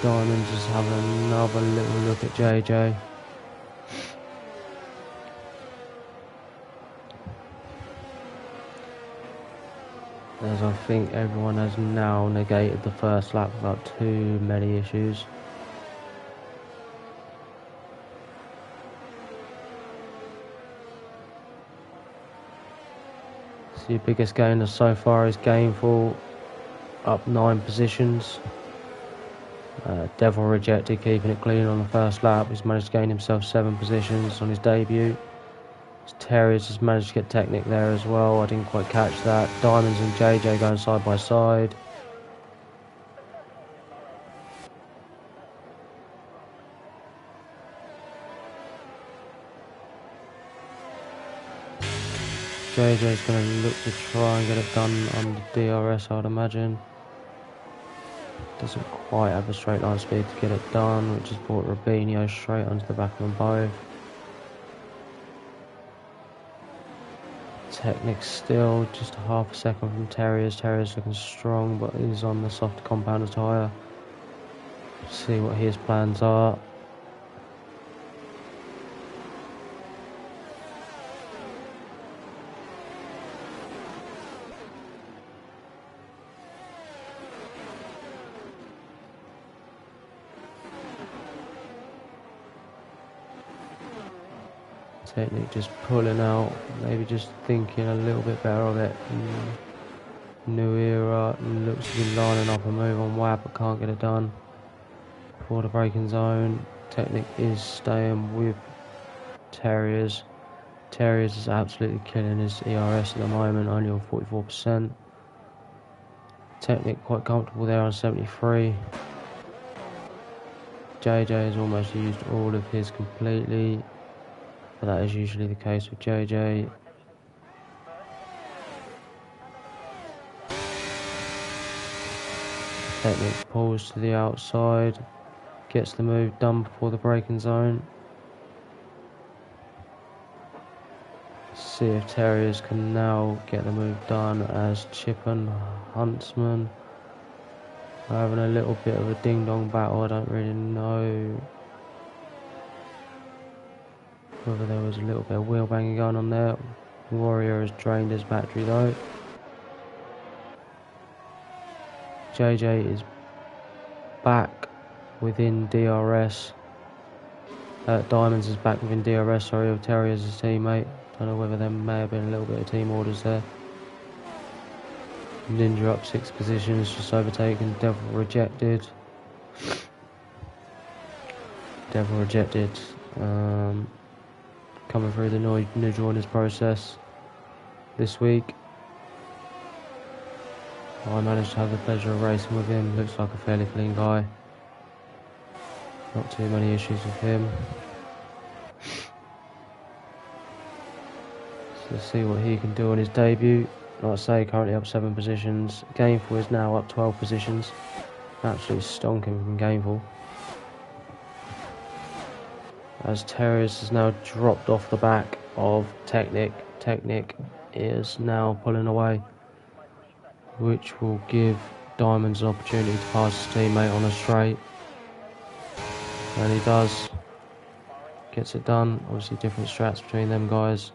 Diamonds is having another little look at JJ. As I think everyone has now negated the first lap without too many issues. So your biggest gainer so far is Gameful, up 9 positions. Devil rejected, keeping it clean on the first lap. He's managed to gain himself 7 positions on his debut. Terriers has managed to get Technic there as well. I didn't quite catch that. Diamonds and JJ going side by side. JJ's going to look to try and get it done on the DRS, I'd imagine. Doesn't quite have a straight line speed to get it done, which has brought Rubinho straight onto the back of them both. Technic still just a half a second from Terriers. Terriers looking strong, but he's on the soft compounder tyre. See what his plans are. Technic just pulling out, maybe just thinking a little bit better of it. New Era looks to be lining up a move on WAP, but can't get it done. For the braking zone, Technic is staying with Terriers. Terriers is absolutely killing his ERS at the moment, only on 44%. Technic quite comfortable there on 73. JJ has almost used all of his completely. But that is usually the case with JJ. Technic pulls to the outside, gets the move done before the braking zone. See if Terriers can now get the move done, as Chip and Huntsman are having a little bit of a ding-dong battle. I don't really know whether there was a little bit of wheel banging going on there. Warrior has drained his battery though. JJ is back within DRS. Diamonds is back within DRS, sorry, of Terriers' teammate. Don't know whether there may have been a little bit of team orders there. Ninja up 6 positions, just overtaken. Devil rejected. Devil rejected. Coming through the new joiners process this week. I managed to have the pleasure of racing with him. Looks like a fairly clean guy. Not too many issues with him. So let's see what he can do on his debut. Like I say, currently up 7 positions. Gainful is now up 12 positions. Absolutely stonking from Gainful. As Terriers has now dropped off the back of Technic. Technic is now pulling away, which will give Diamonds an opportunity to pass his teammate on a straight. And he does. Gets it done. Obviously different strats between them guys.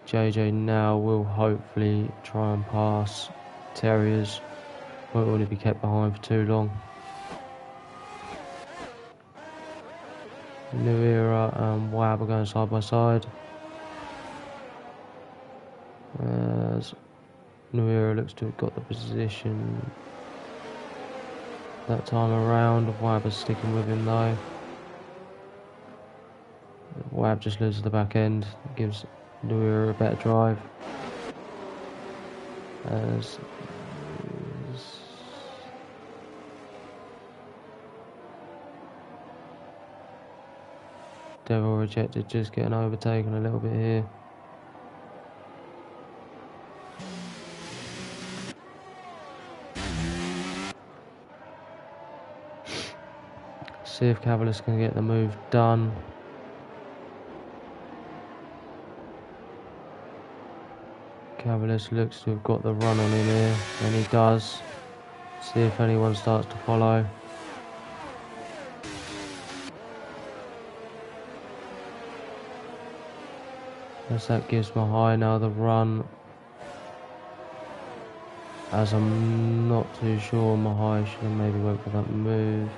JJ now will hopefully try and pass Terriers. Won't want to be kept behind for too long. New Era and Wab are going side by side. As New Era looks to have got the position that time around. Wab is sticking with him though. Wab just loses the back end, gives New Era a better drive. As Devil rejected, just getting overtaken a little bit here. See if Cavalis can get the move done. Cavalis looks to have got the run on him here, and he does. See if anyone starts to follow. As that gives Mahai now the run. As I'm not too sure, Mahai should have maybe went for that move.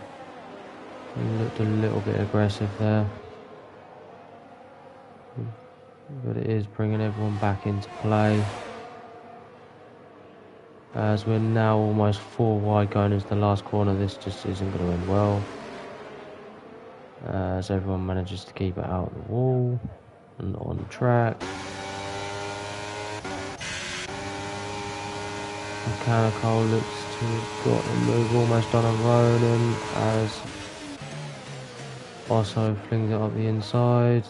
He looked a little bit aggressive there. But it is bringing everyone back into play. As we're now almost 4 wide going into the last corner, this just isn't going to end well. As everyone manages to keep it out of the wall and on track. Mechanical looks to have got the move almost on a Ronan as Osso flings it up the inside.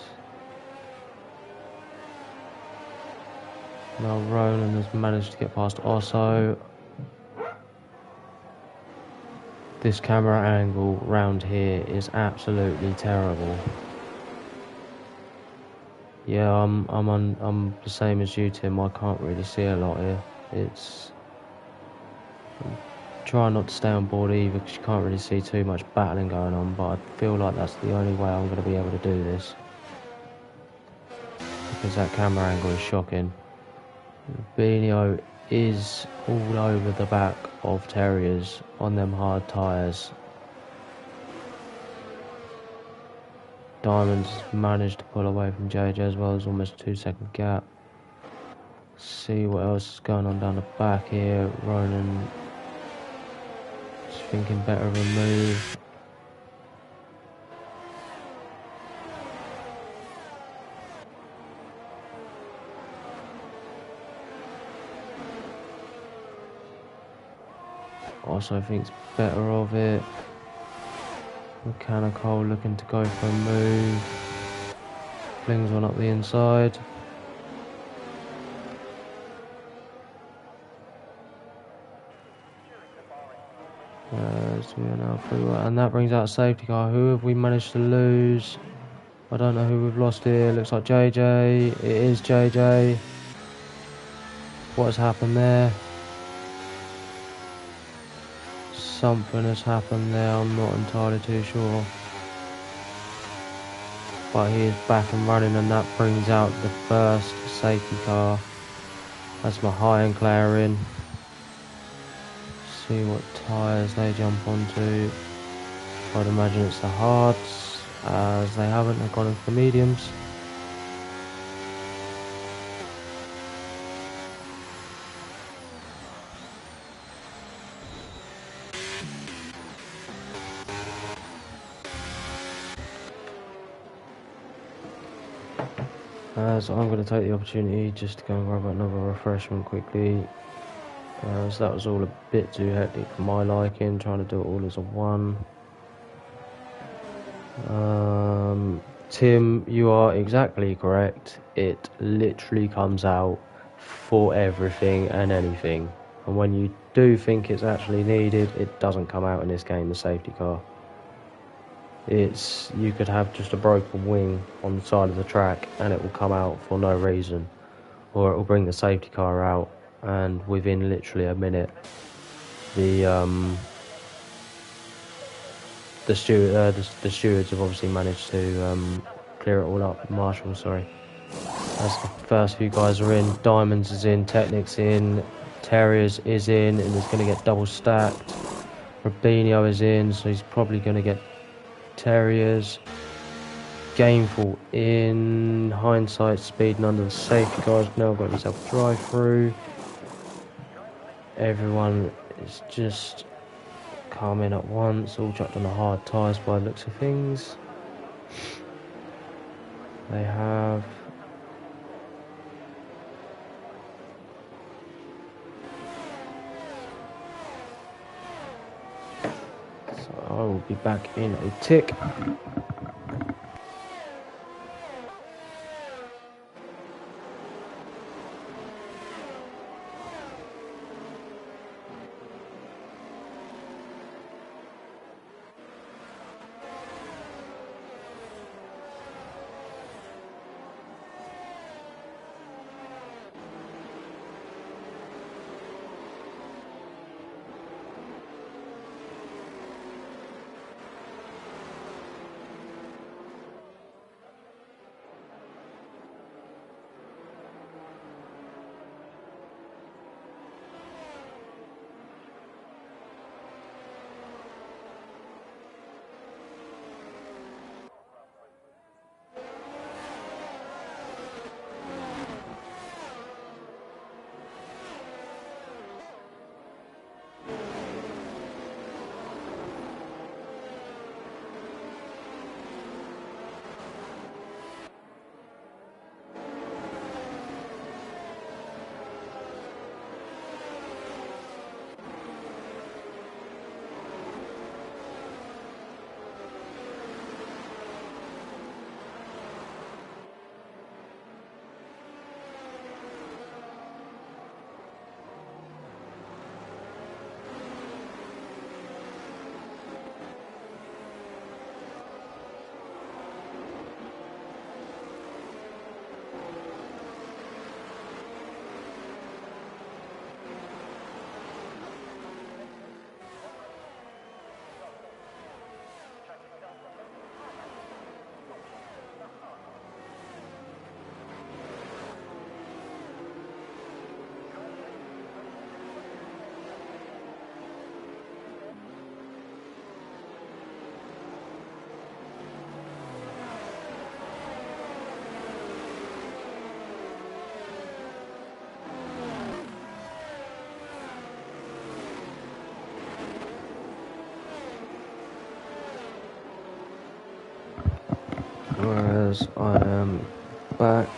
Now Ronan has managed to get past Osso. This camera angle round here is absolutely terrible. Yeah, I'm the same as you, Tim. I can't really see a lot here. I'm trying not to stay on board either because you can't really see too much battling going on, but I feel like that's the only way I'm going to be able to do this. Because that camera angle is shocking. Benio is all over the back of Terriers on them hard tyres. Diamonds managed to pull away from JJ as well. There's almost a 2-second gap. See what else is going on down the back here. Ronan just thinking better of a move. Also thinks better of it. Mechanical looking to go for a move. Flings one up the inside. So we are now through, and that brings out a safety car. Who have we managed to lose? I don't know who we've lost here. Looks like JJ. It is JJ. What has happened there? Something has happened there. I'm not entirely too sure. But he is back and running, and that brings out the first safety car. That's Mahai and Claire in. See what tyres they jump onto. I'd imagine it's the hards, as they haven't gone in for the mediums. So I'm going to take the opportunity just to go and grab another refreshment quickly. So that was all a bit too hectic for my liking, trying to do it all as a one. Tim, you are exactly correct. It literally comes out for everything and anything. And when you do think it's actually needed, it doesn't come out in this game, the safety car. You could have just a broken wing on the side of the track and it will come out for no reason. Or it will bring the safety car out, and within literally a minute the stewards have obviously managed to clear it all up. Marshall, sorry. As the first few guys are in, Diamonds is in, Technic's in, Terriers is in, and he's going to get double stacked. Robinho is in, so he's probably going to get Terriers. Gameful in, Hindsight speeding under the safety cars, now got himself a drive through. Everyone is just coming at once, all chucked on the hard tyres by the looks of things. They have so I will be back in a tick. Whereas I am back.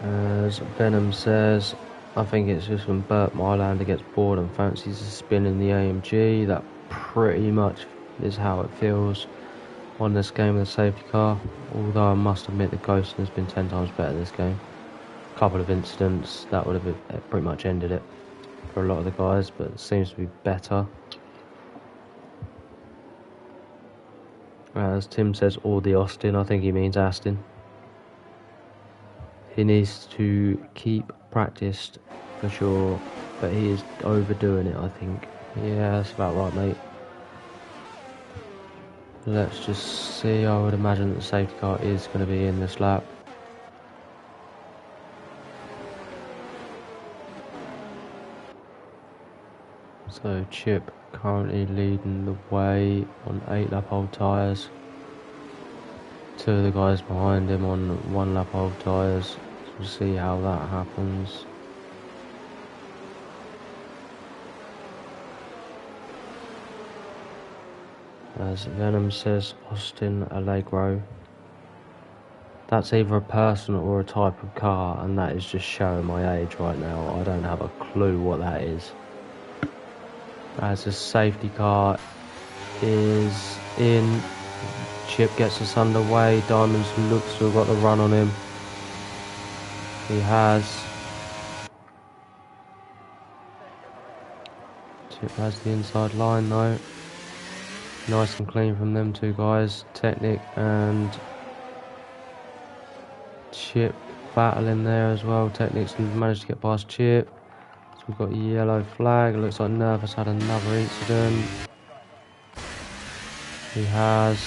As Venom says, I think it's just when Bert Mylander gets bored and fancies a spin in the AMG. That pretty much is how it feels on this game with the safety car. Although I must admit the ghosting has been 10 times better this game. A couple of incidents that would have pretty much ended it for a lot of the guys, but it seems to be better. As Tim says, or the Austin, I think he means Aston. He needs to keep practiced for sure, but he is overdoing it, I think. Yeah, that's about right, mate. Let's just see. I would imagine that the safety car is going to be in this lap. So Chip currently leading the way on 8 lap old tyres. 2 of the guys behind him on 1 lap old tyres. So we'll see how that happens. As Venom says, Austin Allegro. That's either a person or a type of car, and that is just showing my age right now. I don't have a clue what that is. As a safety car is in, Chip gets us underway. Diamonds looks to have got the run on him. He has. Chip has the inside line though. Nice and clean from them two guys. Technic and Chip battling there as well. Technic's managed to get past Chip. So we've got a yellow flag. It looks like Nerf has had another incident. He has.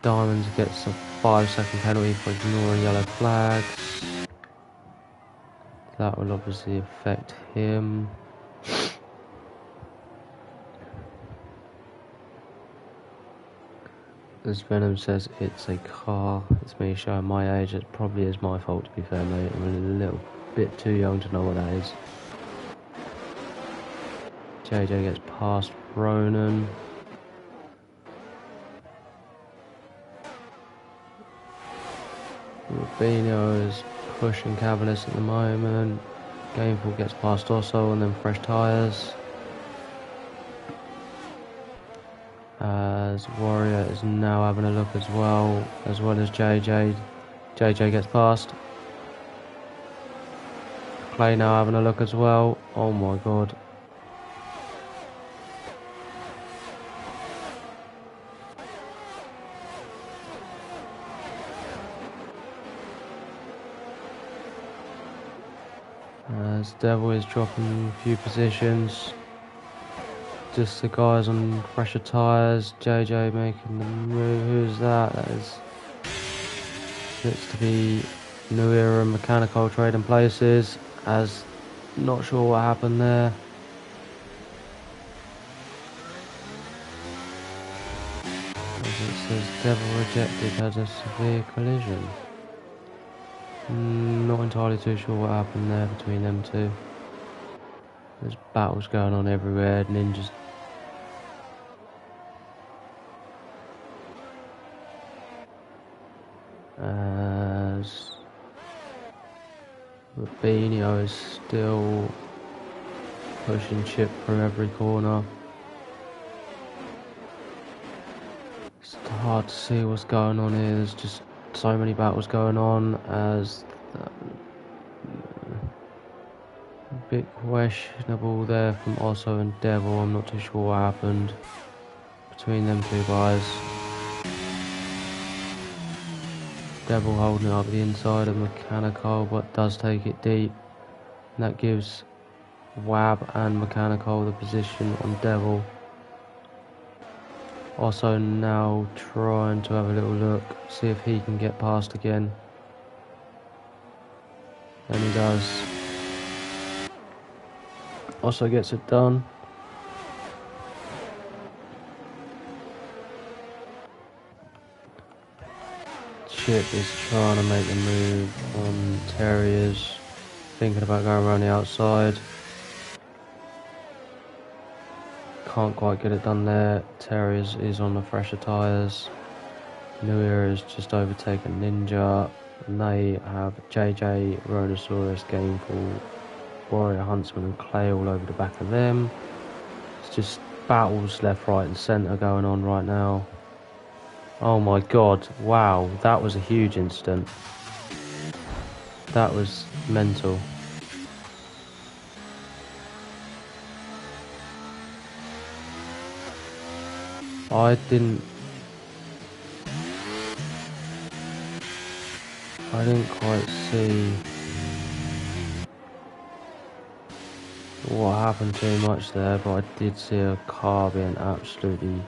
Diamonds gets a 5-second penalty for ignoring yellow flags. That will obviously affect him. As Venom says, it's a car. It's me showing my age. It probably is my fault, to be fair, mate. I'm a little bit too young to know what that is. JJ gets past Ronan. Rubinho is pushing Cavalis at the moment. Gameful gets past Osso and then fresh tyres. As Warrior is now having a look as well as JJ. JJ gets past. Clay now having a look as well. Oh my god. As Devil is dropping a few positions. Just the guys on fresher tyres. JJ making the move. Who's that? That is. Looks to be New Era and Mechanical trading places. As not sure what happened there. As it says Devil rejected has a severe collision. Not entirely too sure what happened there between them two. There's battles going on everywhere. Ninjas. As Rubinho is still pushing Chip through every corner. It's hard to see what's going on here. There's just so many battles going on. As a bit questionable there from Osso and Devil. I'm not too sure what happened between them two guys. Devil holding up the inside of Mechanical, but does take it deep. And that gives Wab and Mechanical the position on Devil. Also now trying to have a little look, see if he can get past again. And he does. Also gets it done. Chip is trying to make the move on Terriers, thinking about going around the outside. Can't quite get it done there. Terriers is on the fresher tyres. New Era has just overtaken Ninja. And they have JJ, Rhodosaurus, Gameful, Warrior, Huntsman and Clay all over the back of them. It's just battles left, right and centre going on right now. Oh my god, wow, that was a huge incident. That was mental. I didn't quite see what happened too much there, but I did see a car being absolutely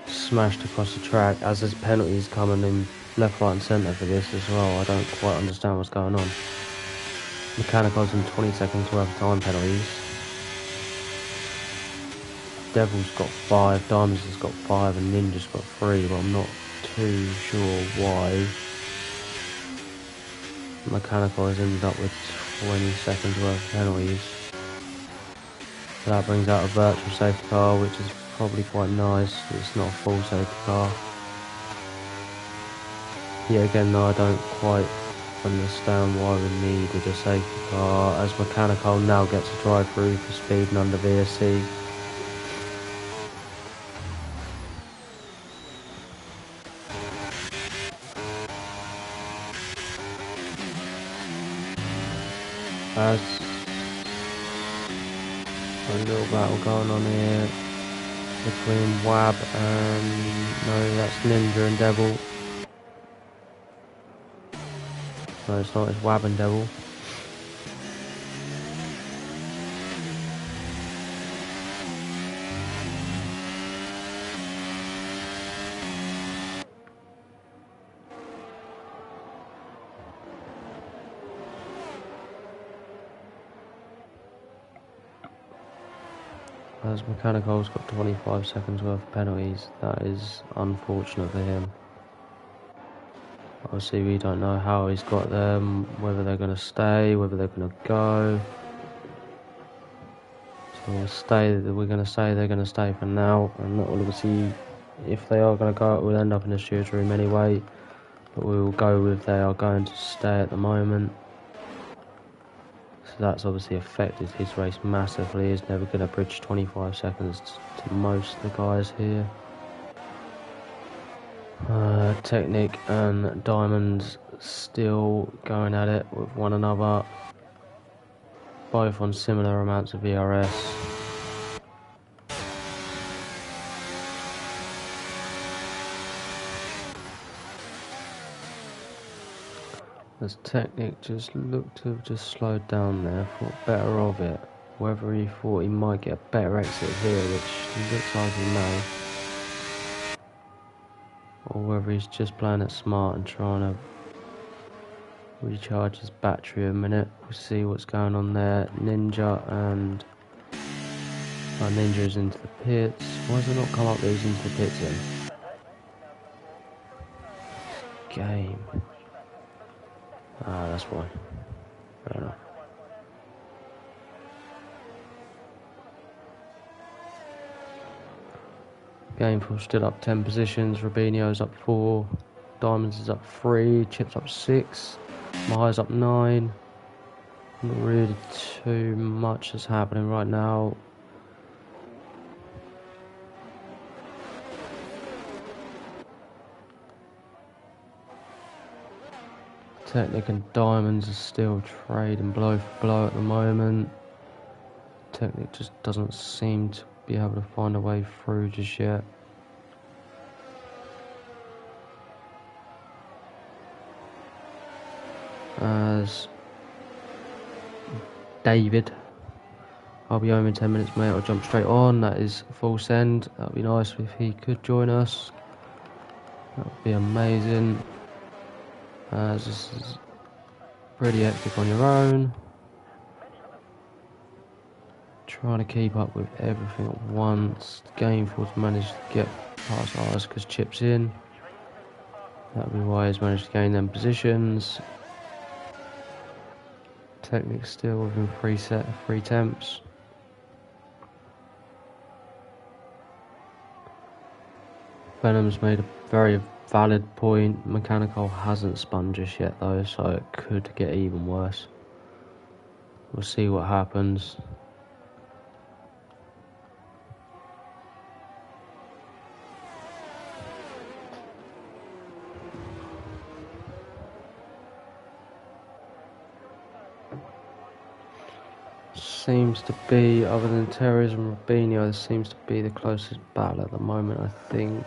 smashed across the track. As there's penalties coming in left, right and centre for this as well. I don't quite understand what's going on. Mechanical's in 20 seconds worth of time penalties. Devil's got 5, Diamonds has got 5 and Ninja's got 3, but I'm not too sure why. Mechanical has ended up with 20 seconds worth of penalties. So that brings out a virtual safety car, which is probably quite nice. It's not a full safety car. Yet again though, I don't quite understand why we needed a safety car, as Mechanical now gets a drive through for speeding under VSC. As a little battle going on here between Wab and, no, that's Ninja and Devil. No, it's not, it's Wab and Devil. As Mechanical's got 25 seconds worth of penalties, that is unfortunate for him. Obviously we don't know how he's got them, whether they're going to stay, whether they're going to go. So we're going to say they're going to stay for now, and that will obviously, if they are going to go, it will end up in the stewards room anyway. But we will go with they are going to stay at the moment. So that's obviously affected his race massively. He's never going to bridge 25 seconds to most of the guys here. Technic and Diamonds still going at it with one another, both on similar amounts of ERS. As Technic just looked to have just slowed down there, thought better of it. Whether he thought he might get a better exit here, which looks like he may, or whether he's just playing it smart and trying to recharge his battery a minute. We'll see what's going on there. Ninja and Ninja is into the pits. Why does it not come up that he's into the pits then? Game. Ah, that's why. Fair enough. Gameful still up 10 positions. Rubinho's up 4. Diamonds is up 3. Chips up 6. Mahi's up 9. Not really too much is happening right now. Technic and Diamonds are still trading blow for blow at the moment. Technic just doesn't seem to be able to find a way through just yet. As David, I'll be home in 10 minutes, mate. I'll jump straight on. That is full send. That would be nice if he could join us. That would be amazing. As this is pretty hectic on your own. Trying to keep up with everything at once. Gameful's managed to get past ours because Chip's in. That'll be why he's managed to gain them positions. Technic still within three temps. Venom's made a very valid point. Mechanical hasn't spun just yet though, so it could get even worse. We'll see what happens. Seems to be, other than Terrorism and Rubinho, this seems to be the closest battle at the moment, I think.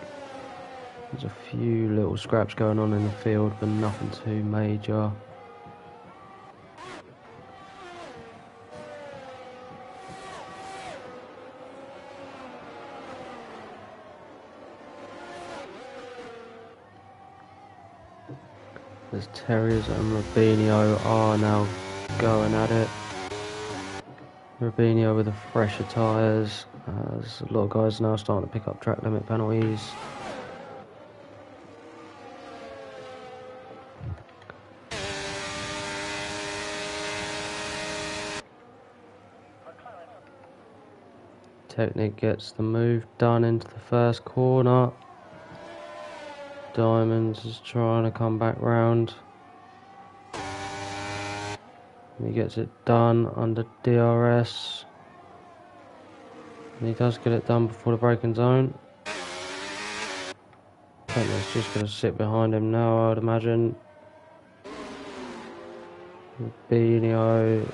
There's a few little scraps going on in the field, but nothing too major. As Terriers and Rubinho are now going at it. Rubinho with the fresher tyres, as a lot of guys now starting to pick up track limit penalties. Technic gets the move done into the first corner. Diamonds is trying to come back round. And he gets it done under DRS. And he does get it done before the braking zone. Technic's just going to sit behind him now, I'd imagine. Benio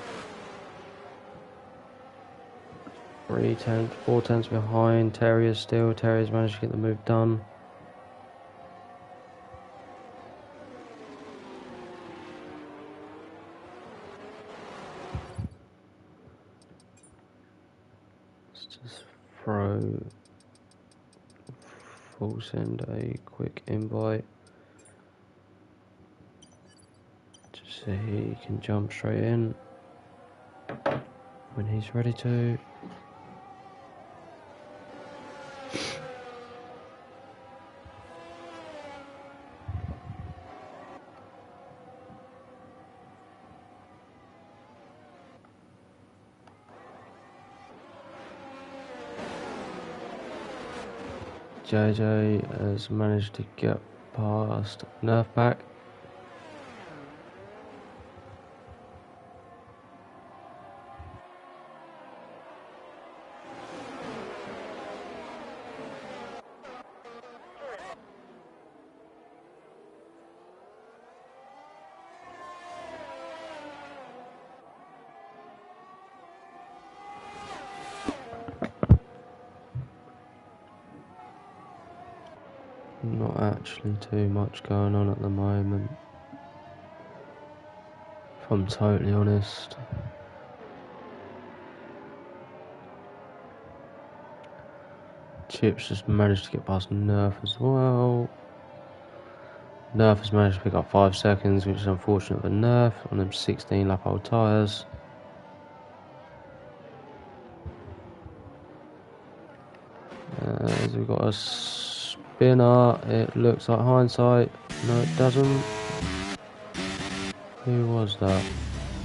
4 tenths behind. Terrier's still. Terrier's managed to get the move done. Let's just send a quick invite. Just so he can jump straight in when he's ready to. JJ has managed to get past Nerf Pack. Not actually too much going on at the moment, if I'm totally honest. Chips just managed to get past Nerf as well. Nerf has managed to pick up 5 seconds, which is unfortunate for Nerf on them 16 lap old tyres. We've got a spinner, it looks like hindsight. No, it doesn't. Who was that?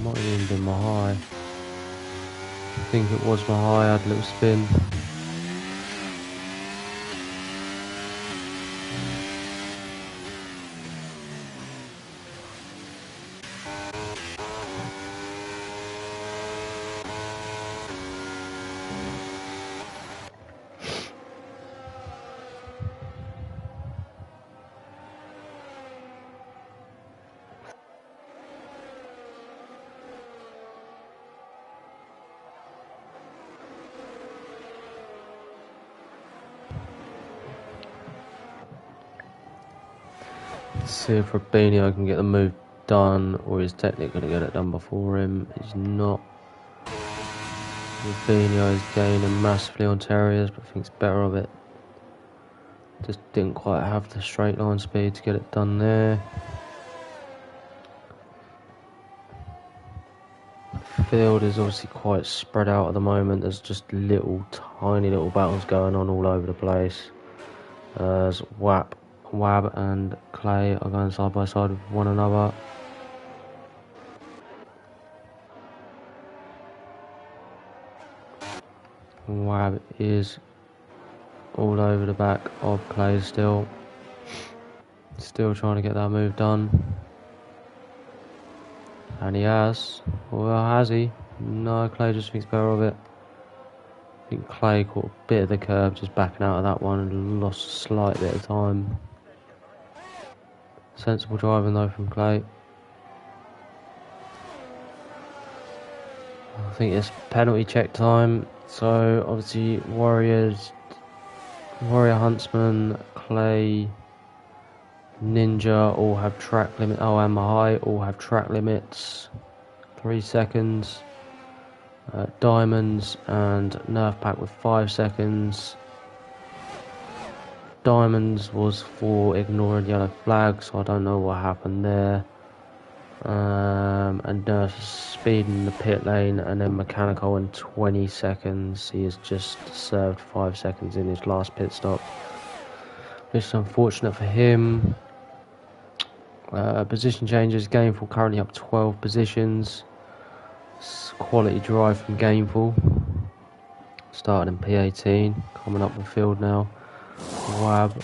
Might have even been Mahai. I think it was Mahai, had a little spin. See if Robinho can get the move done, or is Technic going to get it done before him? He's not. Robinho is gaining massively on Terriers, but thinks better of it. Just didn't quite have the straight line speed to get it done there. Field is obviously quite spread out at the moment. There's just tiny little battles going on all over the place. There's Wab and Clay are going side by side with one another. Wab is all over the back of Clay still. Still trying to get that move done. And he has. Well, has he? No, Clay just thinks better of it. I think Clay caught a bit of the curb just backing out of that one and lost a slight bit of time. Sensible driving though from Clay. I think it's penalty check time. So obviously Warrior Huntsman, Clay, Ninja all have track limit. Oh, and Mahai all have track limits. 3 seconds. Diamonds and Nerf Pack with 5 seconds. Diamonds was for ignoring yellow flag, so I don't know what happened there. And Nerf speeding the pit lane, and then Mechanical in 20 seconds. He has just served 5 seconds in his last pit stop, which is unfortunate for him. Position changes. Gameful currently up 12 positions. Quality drive from Gameful. starting in P18, coming up the field now. Wab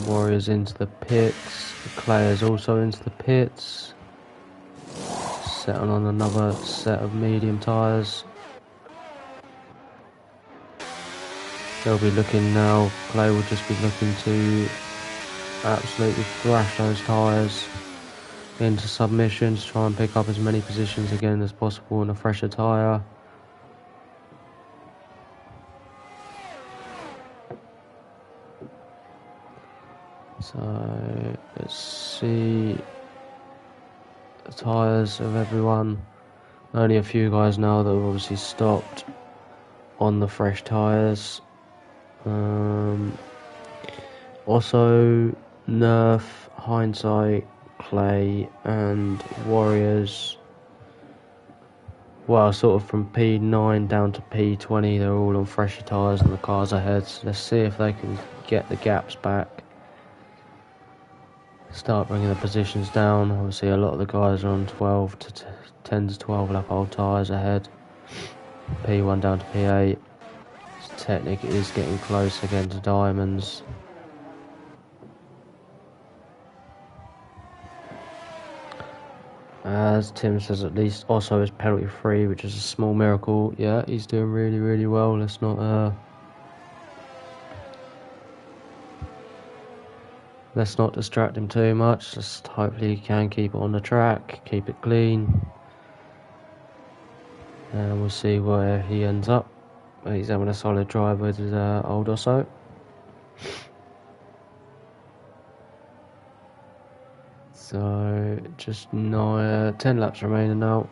Warriors into the pits. Clay is also into the pits. Setting on another set of medium tyres. They'll be looking now. Clay will just be looking to absolutely thrash those tyres into submission to try and pick up as many positions again as possible in a fresher tyre. So let's see the tyres of everyone. Only a few guys now that have obviously stopped on the fresh tyres. Also, Nerf, Hindsight, Clay, and Warriors. Well, sort of from P9 down to P20, they're all on fresher tyres and the cars ahead. So let's see if they can get the gaps back. Start bringing the positions down. Obviously, a lot of the guys are on 12 to 10 to 12 lap old tyres ahead. P1 down to P8. Technic is getting close again to Diamonds. As Tim says, at least Osso is penalty free, which is a small miracle. Yeah, he's doing really, really well. Let's not distract him too much. Just hopefully he can keep it on the track, keep it clean, and we'll see where he ends up. He's having a solid drive with his old Osso. So just 10 laps remaining now.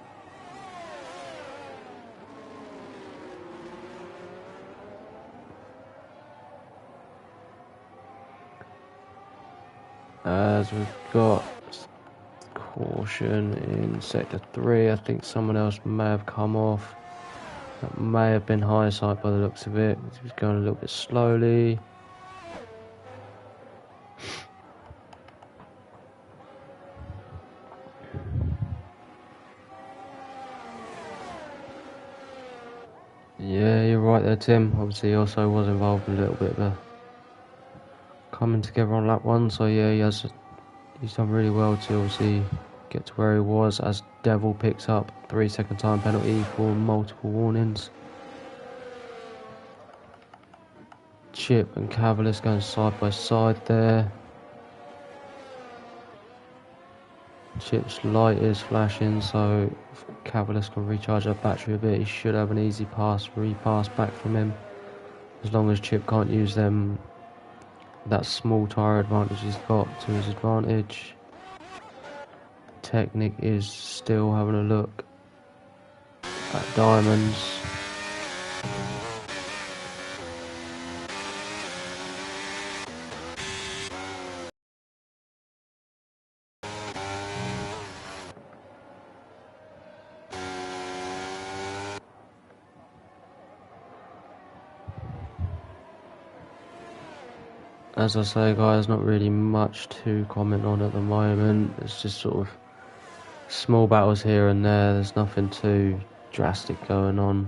As we've got caution in sector 3, I think someone else may have come off. That may have been Hindsight by the looks of it. He was going a little bit slowly. Yeah, you're right there, Tim. Obviously, he also was involved in a little bit of a coming together on lap 1. So yeah, he's done really well to obviously get to where he was. As Devil picks up 3-second time penalty for multiple warnings. Chip and Cavalis going side by side there. Chip's light is flashing, so if Cavalis can recharge that battery a bit, he should have an easy repass back from him. As long as Chip can't use that small tyre advantage he's got to his advantage. Technic is still having a look at Diamonds. As I say, guys, not really much to comment on at the moment. It's just sort of small battles here and there. There's nothing too drastic going on.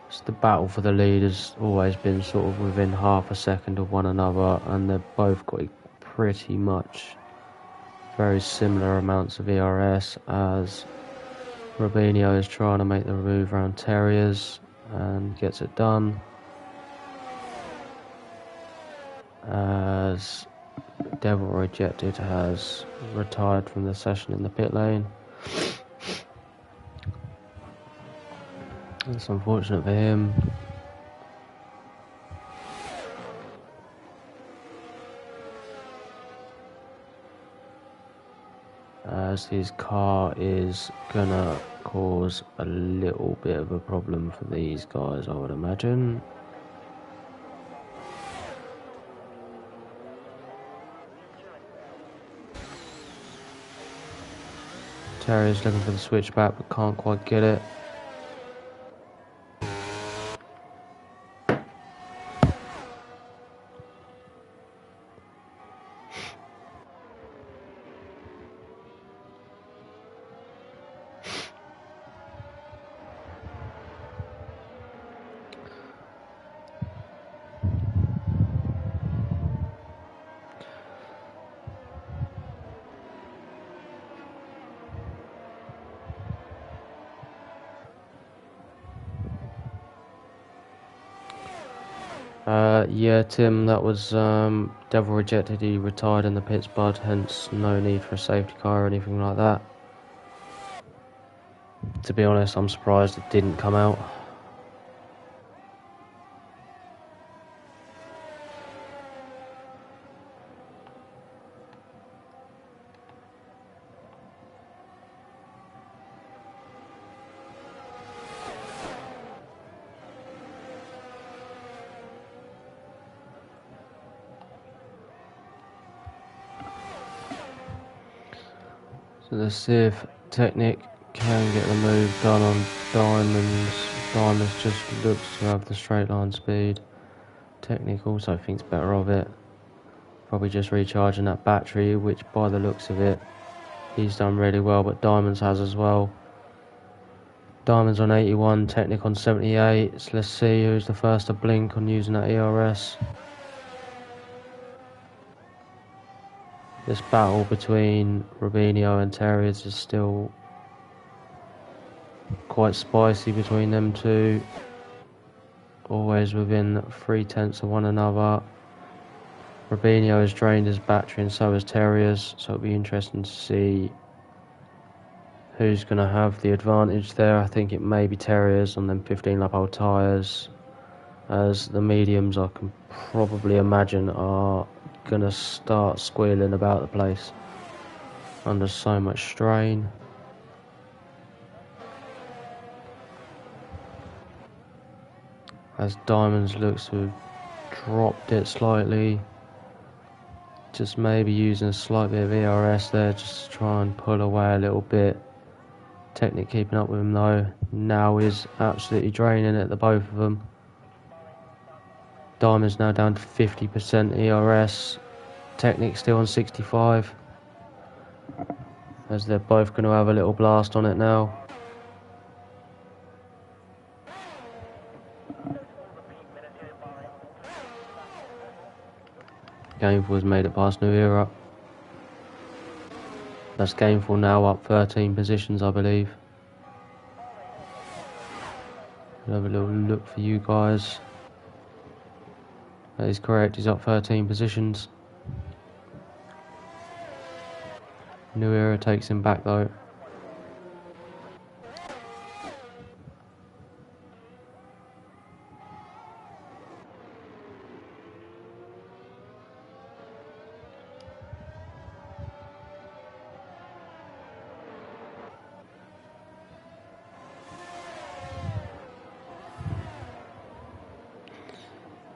Just the battle for the lead has always been sort of within half a second of one another, and they've both got pretty much very similar amounts of ERS, as Robinho is trying to make the move around Terriers and gets it done. As Devil Rejected has retired from the session in the pit lane. It's unfortunate for him. As his car is gonna cause a little bit of a problem for these guys, I would imagine. Terrier's looking for the switchback but can't quite get it. Yeah, Tim, that was Devil rejected. He retired in the pits, bud, hence no need for a safety car or anything like that. To be honest, I'm surprised it didn't come out. So let's see if Technic can get the move done on Diamonds. Diamonds just looks to have the straight line speed. Technic also thinks better of it. Probably just recharging that battery, which by the looks of it, he's done really well, but Diamonds has as well. Diamonds on 81, Technic on 78. So let's see who's the first to blink on using that ERS. This battle between Rubinho and Terriers is still quite spicy between them two. Always within 3/10 of one another. Rubinho has drained his battery and so has Terriers, so it'll be interesting to see who's going to have the advantage there. I think it may be Terriers on them 15 lap old tyres, as the mediums I can probably imagine are going to start squealing about the place under so much strain. As Diamonds looks to have dropped it slightly, just maybe using a slight bit of ERS there just to try and pull away a little bit. Technic keeping up with him though, now is absolutely draining it, the both of them. Diamond's now down to 50% ERS, Technic still on 65, as they're both going to have a little blast on it now. Gameful has made it past New Era. That's Gameful now up 13 positions, I believe. I'll have a little look for you guys. That is correct, he's up 13 positions. New Era takes him back though.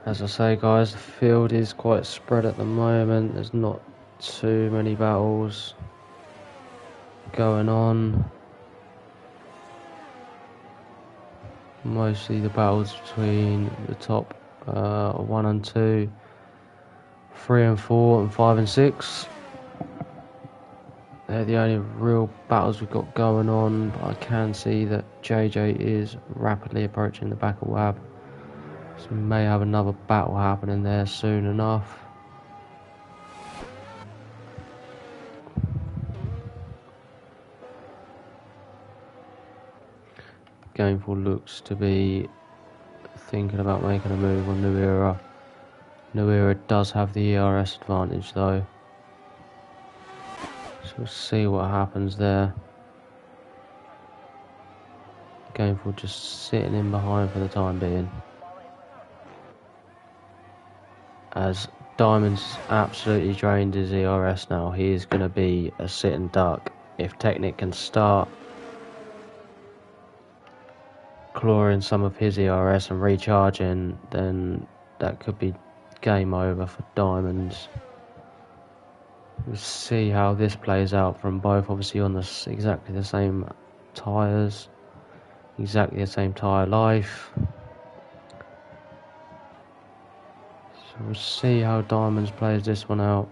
As I say guys, the field is quite spread at the moment, there's not too many battles going on. Mostly the battles between the top 1 and 2, 3 and 4 and 5 and 6. They're the only real battles we've got going on, but I can see that JJ is rapidly approaching the back of Wab. So we may have another battle happening there soon enough. Gameful looks to be thinking about making a move on New Era. New Era does have the ERS advantage though. So we'll see what happens there. Gameful just sitting in behind for the time being. As Diamond's absolutely drained his ERS now, he is going to be a sitting duck. If Technic can start clawing some of his ERS and recharging, then that could be game over for Diamonds. We'll see how this plays out from both, obviously on exactly the same tyres, exactly the same tyre life. So we'll see how Diamonds plays this one out.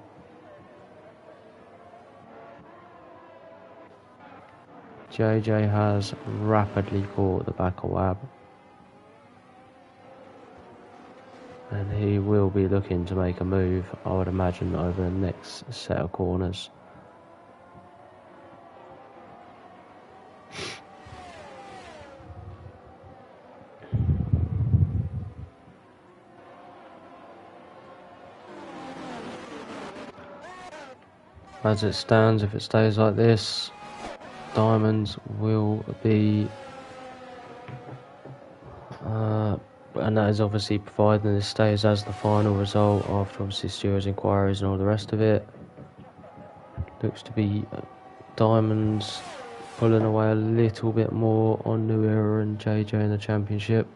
JJ has rapidly caught the back of Wab, and he will be looking to make a move, I would imagine, over the next set of corners. As it stands, if it stays like this, Diamonds will be, and that is obviously providing this stays as the final result after obviously stewards inquiries and all the rest of it. Looks to be Diamonds pulling away a little bit more on New Era and JJ in the championship,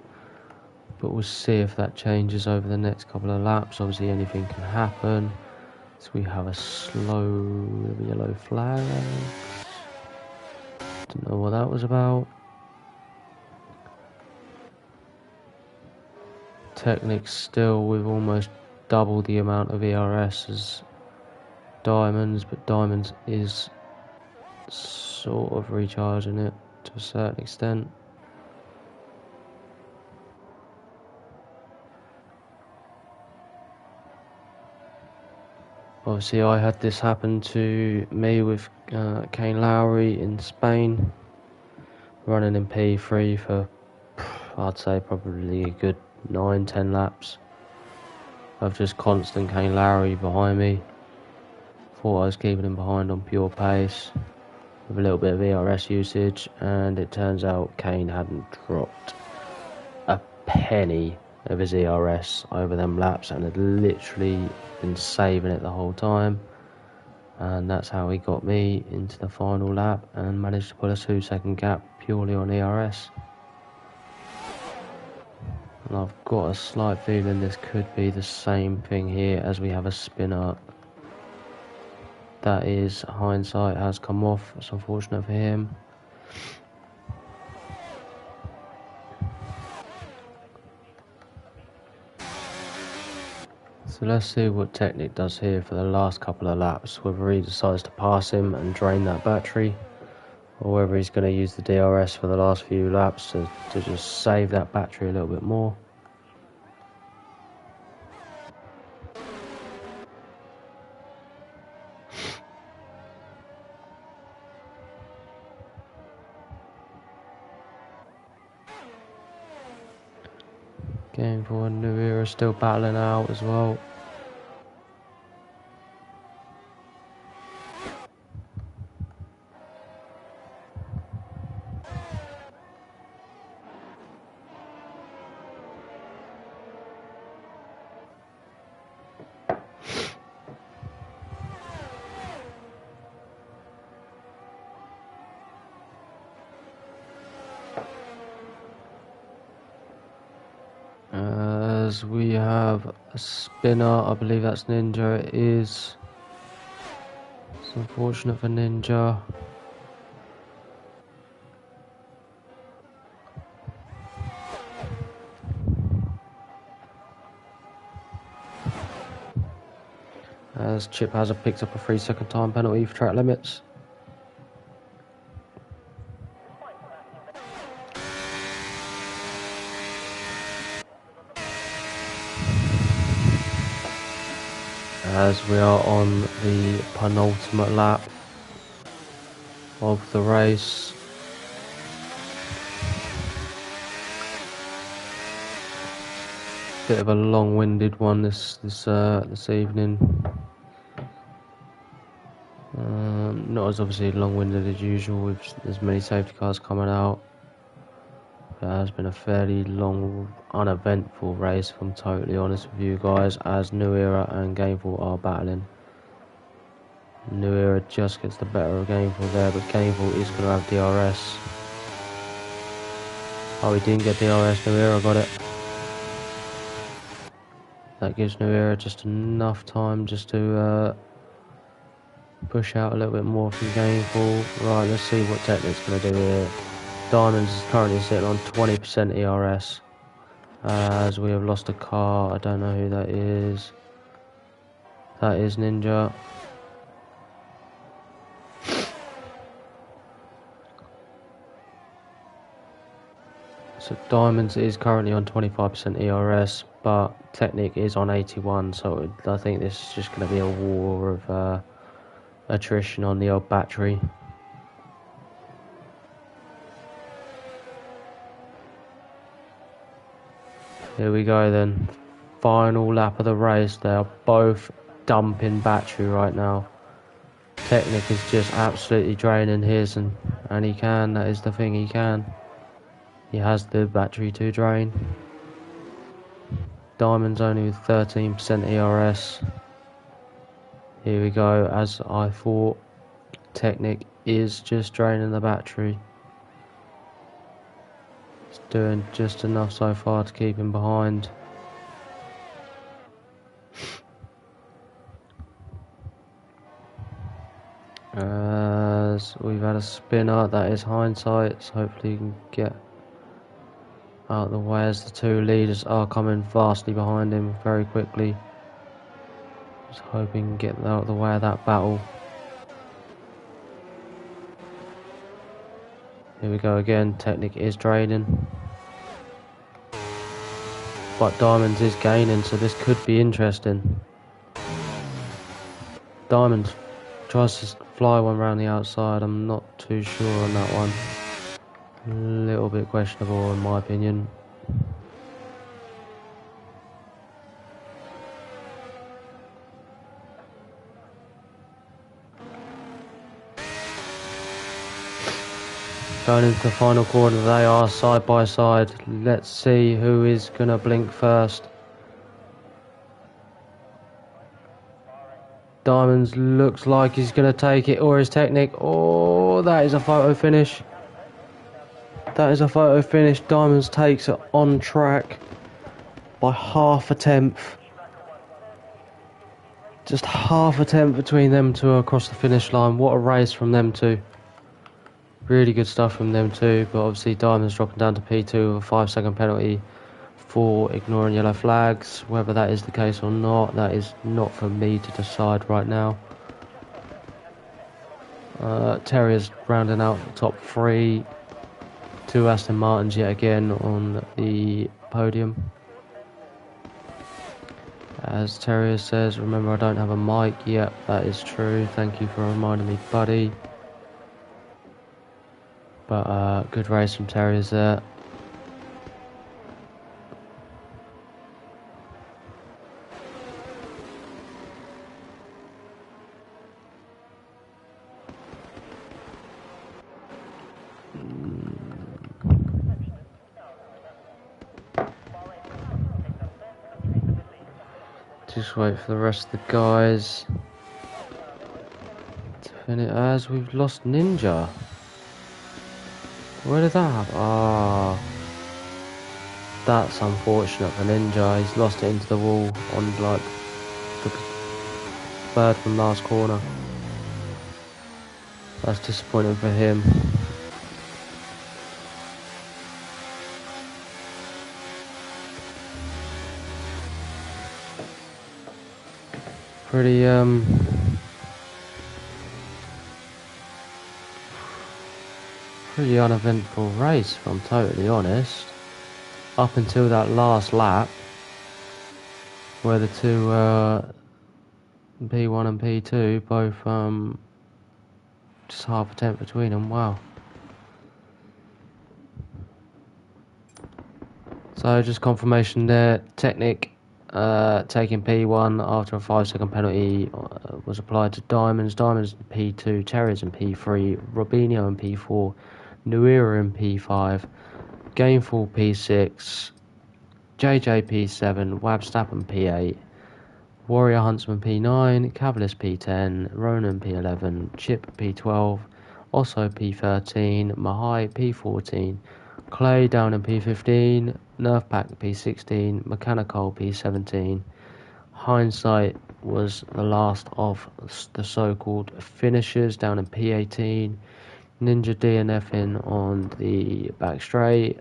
but we'll see if that changes over the next couple of laps. Obviously anything can happen. So we have a slow yellow flag. Don't know what that was about. Technic still with almost double the amount of ERS as Diamonds, but Diamonds is sort of recharging it to a certain extent. Obviously I had this happen to me with Kane Lowry in Spain, running in P3 for I'd say probably a good 9-10 laps of just constant Kane Lowry behind me. Thought I was keeping him behind on pure pace with a little bit of ERS usage, and it turns out Kane hadn't dropped a penny of his ERS over them laps and had literally been saving it the whole time, and that's how he got me into the final lap and managed to pull a 2-second gap purely on ERS. And I've got a slight feeling this could be the same thing here as we have a spin up. That is, hindsight has come off. It's unfortunate for him. So let's see what Technic does here for the last couple of laps, whether he decides to pass him and drain that battery, or whether he's going to use the DRS for the last few laps to just save that battery a little bit more. Game for New Era still battling out as well. As we have a spinner, I believe that's Ninja. It is. It's unfortunate for Ninja. As Chip Hazard picked up a 3-second time penalty for track limits. As we are on the penultimate lap of the race. Bit of a long-winded one this evening. Not as obviously long-winded as usual with as many safety cars coming out. It has been a fairly long, uneventful race, if I'm totally honest with you guys, as New Era and Gameful are battling. New Era just gets the better of Gameful there, but Gameful is going to have DRS. Oh, he didn't get DRS, New Era got it. That gives New Era just enough time just to push out a little bit more from Gameful. Right, let's see what Technic's going to do here. Diamonds is currently sitting on 20% ERS, as we have lost a car. I don't know who that is. That is Ninja. So Diamonds is currently on 25% ERS, but Technic is on 81, so I think this is just going to be a war of attrition on the old battery. Here we go then. Final lap of the race. They are both dumping battery right now. Technic is just absolutely draining his, and he can. That is the thing, he can. He has the battery to drain. Diamond's only with 13% ERS. Here we go. As I thought, Technic is just draining the battery. It's doing just enough so far to keep him behind. As we've had a spinner, that is hindsight, so hopefully you can get out of the way as the two leaders are coming vastly behind him very quickly. Just hoping to get out of the way of that battle. Here we go again, Technic is draining. But Diamonds is gaining, so this could be interesting. Diamonds tries to fly one around the outside. I'm not too sure on that one. A little bit questionable in my opinion. Going into the final corner, they are side by side. Let's see who is going to blink first. Diamonds looks like he's going to take it, or his Technic. Oh, that is a photo finish. That is a photo finish. Diamonds takes it on track by half a tenth. Just half a tenth between them two across the finish line. What a race from them two. Really good stuff from them two, but obviously Diamonds dropping down to P2 with a 5-second penalty for ignoring yellow flags. Whether that is the case or not, that is not for me to decide right now. Terriers rounding out the top three. Two Aston Martins yet again on the podium. As Terrier says, remember I don't have a mic. Yep, that is true. Thank you for reminding me, buddy. But good race from Terriers there. Just wait for the rest of the guys to finish. As we've lost Ninja. Where did that happen? Ah, that's unfortunate for Ninja. He's lost it into the wall on like the third from last corner. That's disappointing for him. Pretty pretty uneventful race, if I'm totally honest. Up until that last lap, where the two P1 and P2 both just half a tenth between them. Wow. So just confirmation there. Technic taking P1 after a 5-second penalty was applied to Diamonds. Diamonds P2, Terriers in P3, Robinho in P4, Nuira in P5, Gameful P6, JJ P7, Wabstappen P8, Warrior Huntsman P9, Cavalis P10, Ronan P11, Chip P12, Osso P13, Mahai P14, Clay down in P15, Nerfpack P16, Mechanical P17. Hindsight was the last of the so-called finishers down in P18. Ninja DNFing on the back straight,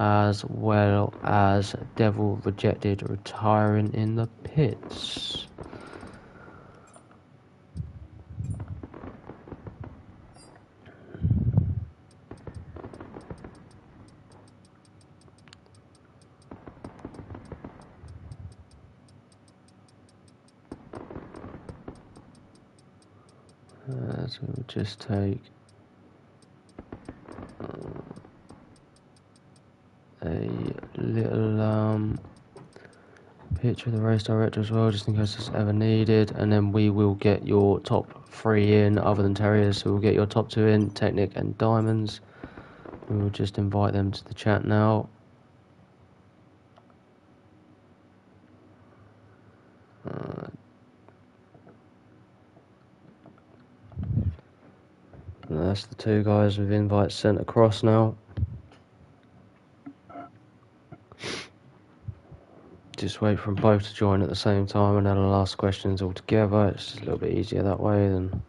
as well as Devil Rejected retiring in the pits. So we'll just take a little picture of the race director as well, just in case it's ever needed, and then we will get your top 3 in other than Terriers, so we'll get your top 2 in, Technic and Diamonds. We will just invite them to the chat now. That's the 2 guys with invites sent across now. Just wait for them both to join at the same time and then I'll ask questions all together. It's just a little bit easier that way than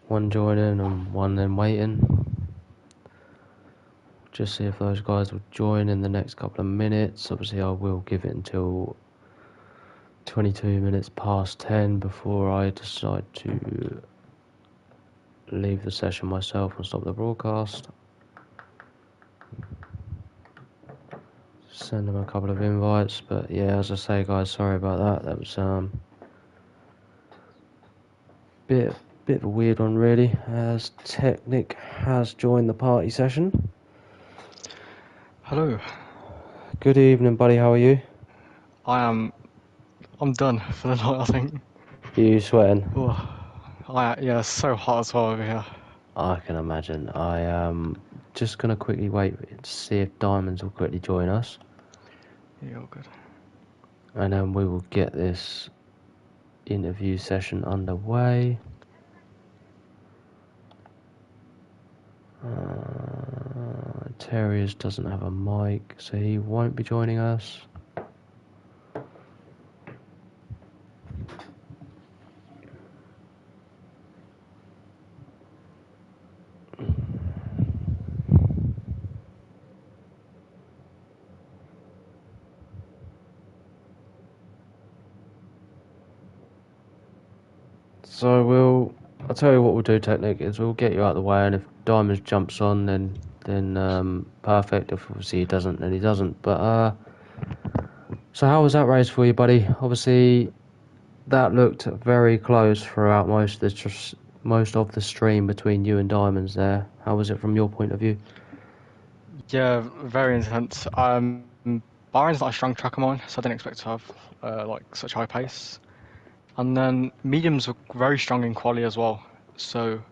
one joining and one then waiting. Just see if those guys will join in the next couple of minutes. Obviously I will give it until 22 minutes past 10 before I decide to leave the session myself and stop the broadcast. Send them a couple of invites, but yeah, as I say guys, sorry about that. That was bit of a weird one really, as Technic has joined the party session. Hello. Good evening buddy, how are you? I'm done for the night, I think. Are you sweating? Yeah, it's so hot as well over here. I can imagine. I am just going to quickly wait to see if Diamonds will quickly join us. Yeah, all good. And then we will get this interview session underway. Terriers doesn't have a mic, so he won't be joining us. So I'll tell you what we'll do, Technic, is we'll get you out of the way, and if Diamonds jumps on, then perfect. If obviously he doesn't, then he doesn't. But so how was that race for you, buddy? Obviously, that looked very close throughout most of the stream between you and Diamonds there. How was it from your point of view? Yeah, very intense. Bahrain's not a strong track of mine, so I didn't expect to have like such high pace. And then mediums were very strong in quali as well. So,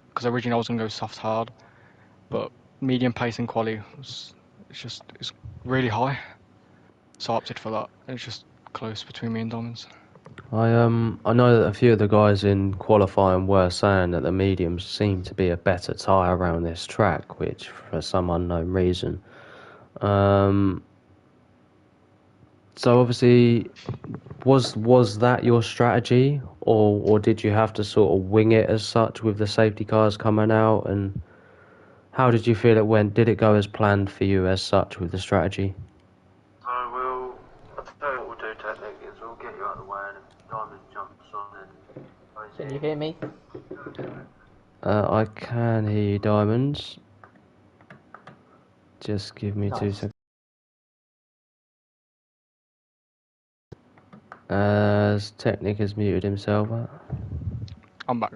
because originally I was gonna go soft hard, but medium pace in quali it's really high. So I opted for that. It's just close between me and Diamonds. I know that a few of the guys in qualifying were saying that the mediums seem to be a better tyre around this track, which for some unknown reason. So obviously, was that your strategy, or did you have to sort of wing it as such with the safety cars coming out? And how did you feel it went? Did it go as planned for you as such with the strategy? I'll tell you what we'll do, Technic, is we'll get you out of the way, and if Diamond jumps on, then... Can you hear me? I can hear you, Diamonds. Just give me 2 seconds. As Technic has muted himself. I'm back.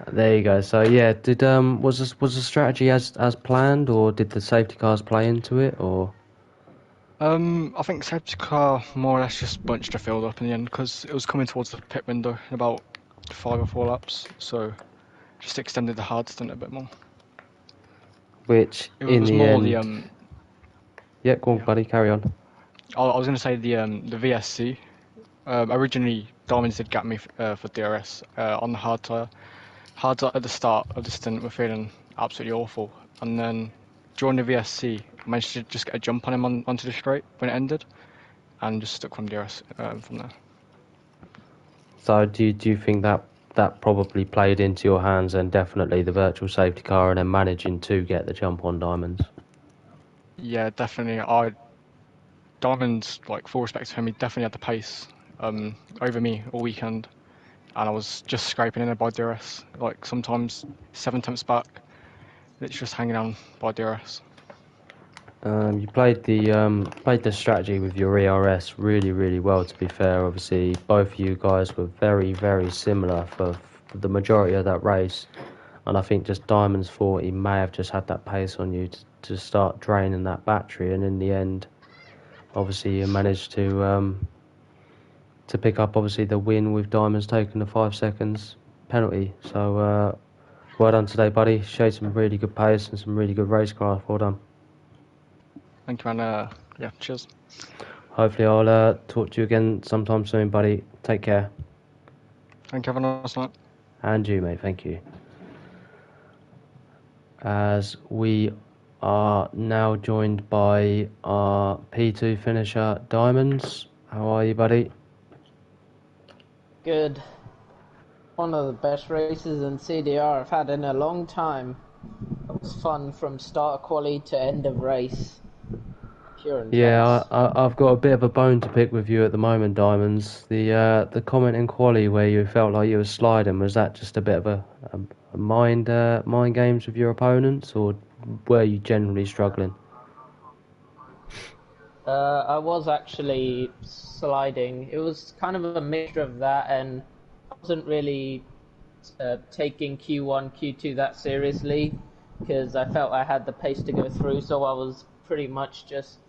There you go. So yeah, did was the strategy as planned, or did the safety cars play into it, or? I think safety car more or less just bunched the field up in the end because it was coming towards the pit window in about 5 or 4 laps, so just extended the hard stint a bit more. Which It in was the more end... Yeah, go on, buddy, carry on. I was going to say the VSC. Originally, Diamonds did get me for DRS on the hard tyre. Hard at the start of the stint were feeling absolutely awful, and then during the VSC, I managed to just get a jump on him onto the straight when it ended, and just stuck from DRS from there. So do you think that probably played into your hands, and definitely the virtual safety car, and then managing to get the jump on Diamonds? Yeah, definitely. Diamonds, like, full respect to him, he definitely had the pace over me all weekend, and I was just scraping in there by DRS, like sometimes 7 tenths back. It's just hanging on by DRS. You played the strategy with your ERS really well. To be fair, obviously both of you guys were very similar for the majority of that race, and I think just Diamonds thought he may have just had that pace on you to start draining that battery, and in the end, obviously you managed to pick up obviously the win with Diamonds taking the 5 seconds penalty. So well done today, buddy. Showed some really good pace and some really good racecraft. Well done. Thank you, man. Yeah, cheers. Hopefully I'll talk to you again sometime soon, buddy. Take care. Thank you. Have a nice night. And you, mate. Thank you. As we are now joined by our P2 finisher, Diamonds. How are you, buddy? Good. One of the best races in CDR I've had in a long time. It was fun from start of quali to end of race. Pure intense. Yeah, I've got a bit of a bone to pick with you at the moment, Diamonds. The comment in quali where you felt like you were sliding, was that just a bit of a mind games with your opponents, or were you generally struggling? I was actually sliding. It was kind of a mixture of that, and I wasn't really taking Q1, Q2 that seriously because I felt I had the pace to go through, so I was pretty much just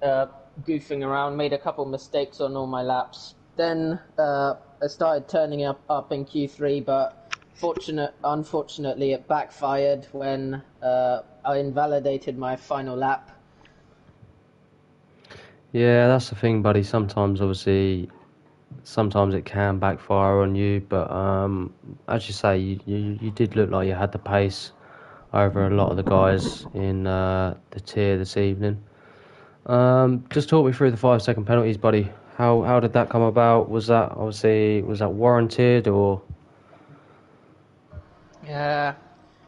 goofing around, made a couple mistakes on all my laps. Then I started turning up in Q3, but unfortunately it backfired when I invalidated my final lap. Yeah, that's the thing, buddy. Sometimes it can backfire on you, but as you say, you did look like you had the pace over a lot of the guys in the tier this evening. Just talk me through the 5-second penalties, buddy. How did that come about? Was that warranted, or? Yeah,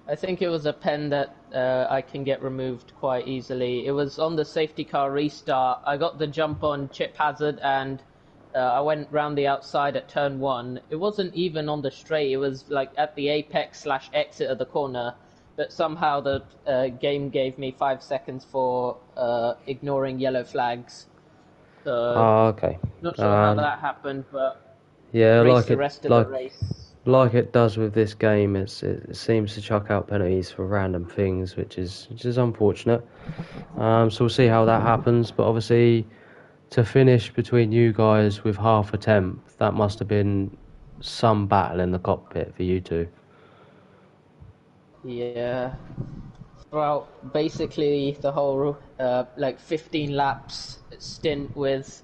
I think it was a pen that I can get removed quite easily. It was on the safety car restart. I got the jump on Chip Hazard and I went round the outside at turn 1. It wasn't even on the straight. It was like at the apex/exit of the corner. But somehow the game gave me 5 seconds for ignoring yellow flags. So, Okay. not sure how that happened, but yeah, raced the rest of the race. Like it does with this game, it seems to chuck out penalties for random things, which is unfortunate. So we'll see how that happens. But obviously, to finish between you guys with half a tenth, that must have been some battle in the cockpit for you two. Yeah. Throughout basically the whole 15 laps stint with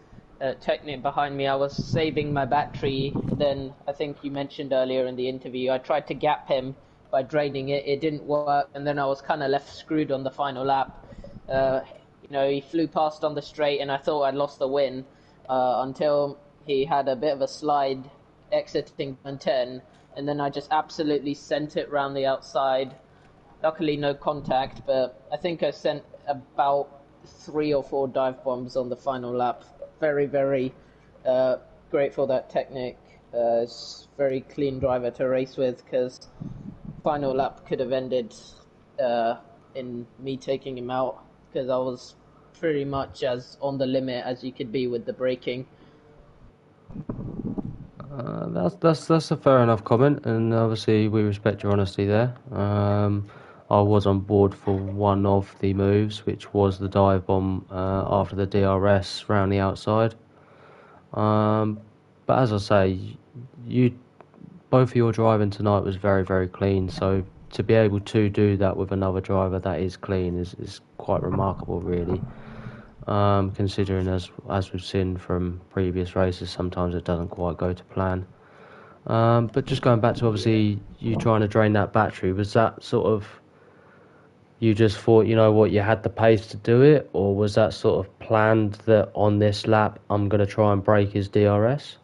Technic behind me, I was saving my battery. Then I think you mentioned earlier in the interview, I tried to gap him by draining it. It didn't work, and then I was kind of left screwed on the final lap. He flew past on the straight, and I thought I'd lost the win until he had a bit of a slide exiting turn 10, and then I just absolutely sent it round the outside. Luckily, no contact, but I think I sent about 3 or 4 dive bombs on the final lap. Very, very grateful that Technic is very clean driver to race with, because final lap could have ended in me taking him out, because I was pretty much as on the limit as you could be with the braking. That's a fair enough comment, and obviously we respect your honesty there. I was on board for one of the moves, which was the dive bomb after the DRS round the outside. But as I say, both of your driving tonight was very, very clean. So to be able to do that with another driver that is clean is quite remarkable, really. Considering as we've seen from previous races, sometimes it doesn't quite go to plan. But just going back to obviously you trying to drain that battery, was that sort of, you just thought, you know what, you had the pace to do it, or was that sort of planned that on this lap I'm going to try and break his DRS?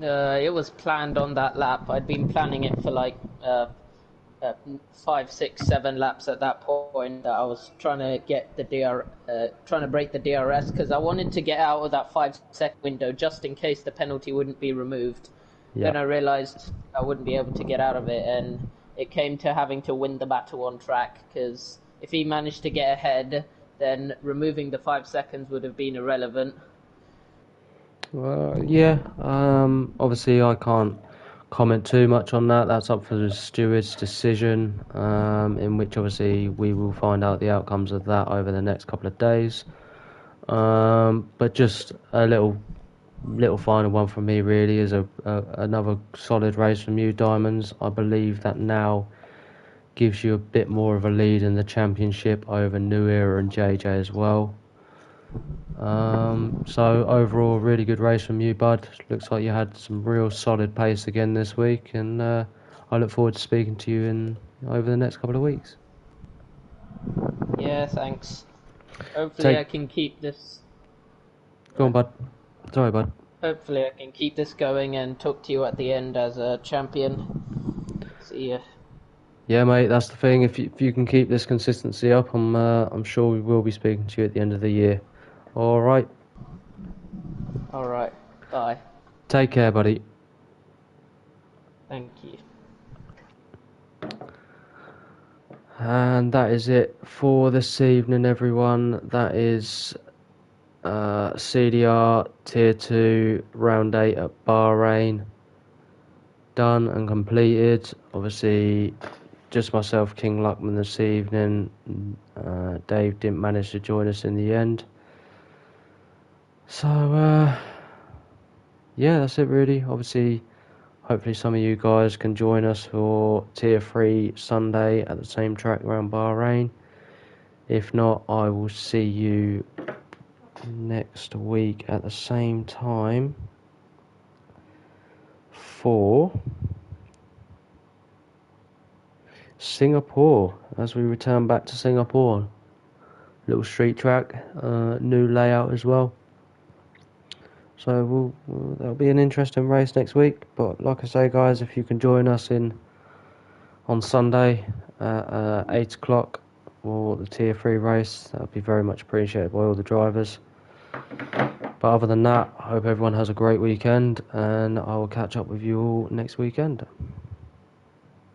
It was planned on that lap. I'd been planning it for 5, 6, 7 laps at that point. That I was trying to get the trying to break the DRS, because I wanted to get out of that 5-second window just in case the penalty wouldn't be removed. Yeah. Then I realised I wouldn't be able to get out of it, and it came to having to win the battle on track, because if he managed to get ahead, then removing the 5 seconds would have been irrelevant. Yeah. Obviously, I can't comment too much on that. That's up for the steward's decision, in which obviously we will find out the outcomes of that over the next couple of days. But just a little little final one from me really is another solid race from you, Diamonds. I believe that now gives you a bit more of a lead in the championship over New Era and JJ as well. So overall, really good race from you, bud. Looks like you had some real solid pace again this week, and I look forward to speaking to you over the next couple of weeks. Yeah, thanks. Hopefully I can keep this. Go on, bud. Sorry, bud. Hopefully I can keep this going and talk to you at the end as a champion. See ya. Yeah, mate. That's the thing. If you can keep this consistency up, I'm sure we will be speaking to you at the end of the year. All right. All right. Bye. Take care, buddy. Thank you. And that is it for this evening, everyone. That is CDR Tier 2 Round 8 at Bahrain. Done and completed. Obviously, just myself, King Luckman, this evening. Dave didn't manage to join us in the end. So, yeah, that's it really. Obviously, hopefully some of you guys can join us for Tier 3 Sunday at the same track around Bahrain. If not, I will see you next week at the same time for Singapore, as we return back to Singapore. Little street track, new layout as well. So that'll be an interesting race next week. But like I say, guys, if you can join us on Sunday at 8 o'clock for the Tier 3 race, that would be very much appreciated by all the drivers. But other than that, I hope everyone has a great weekend, and I will catch up with you all next weekend.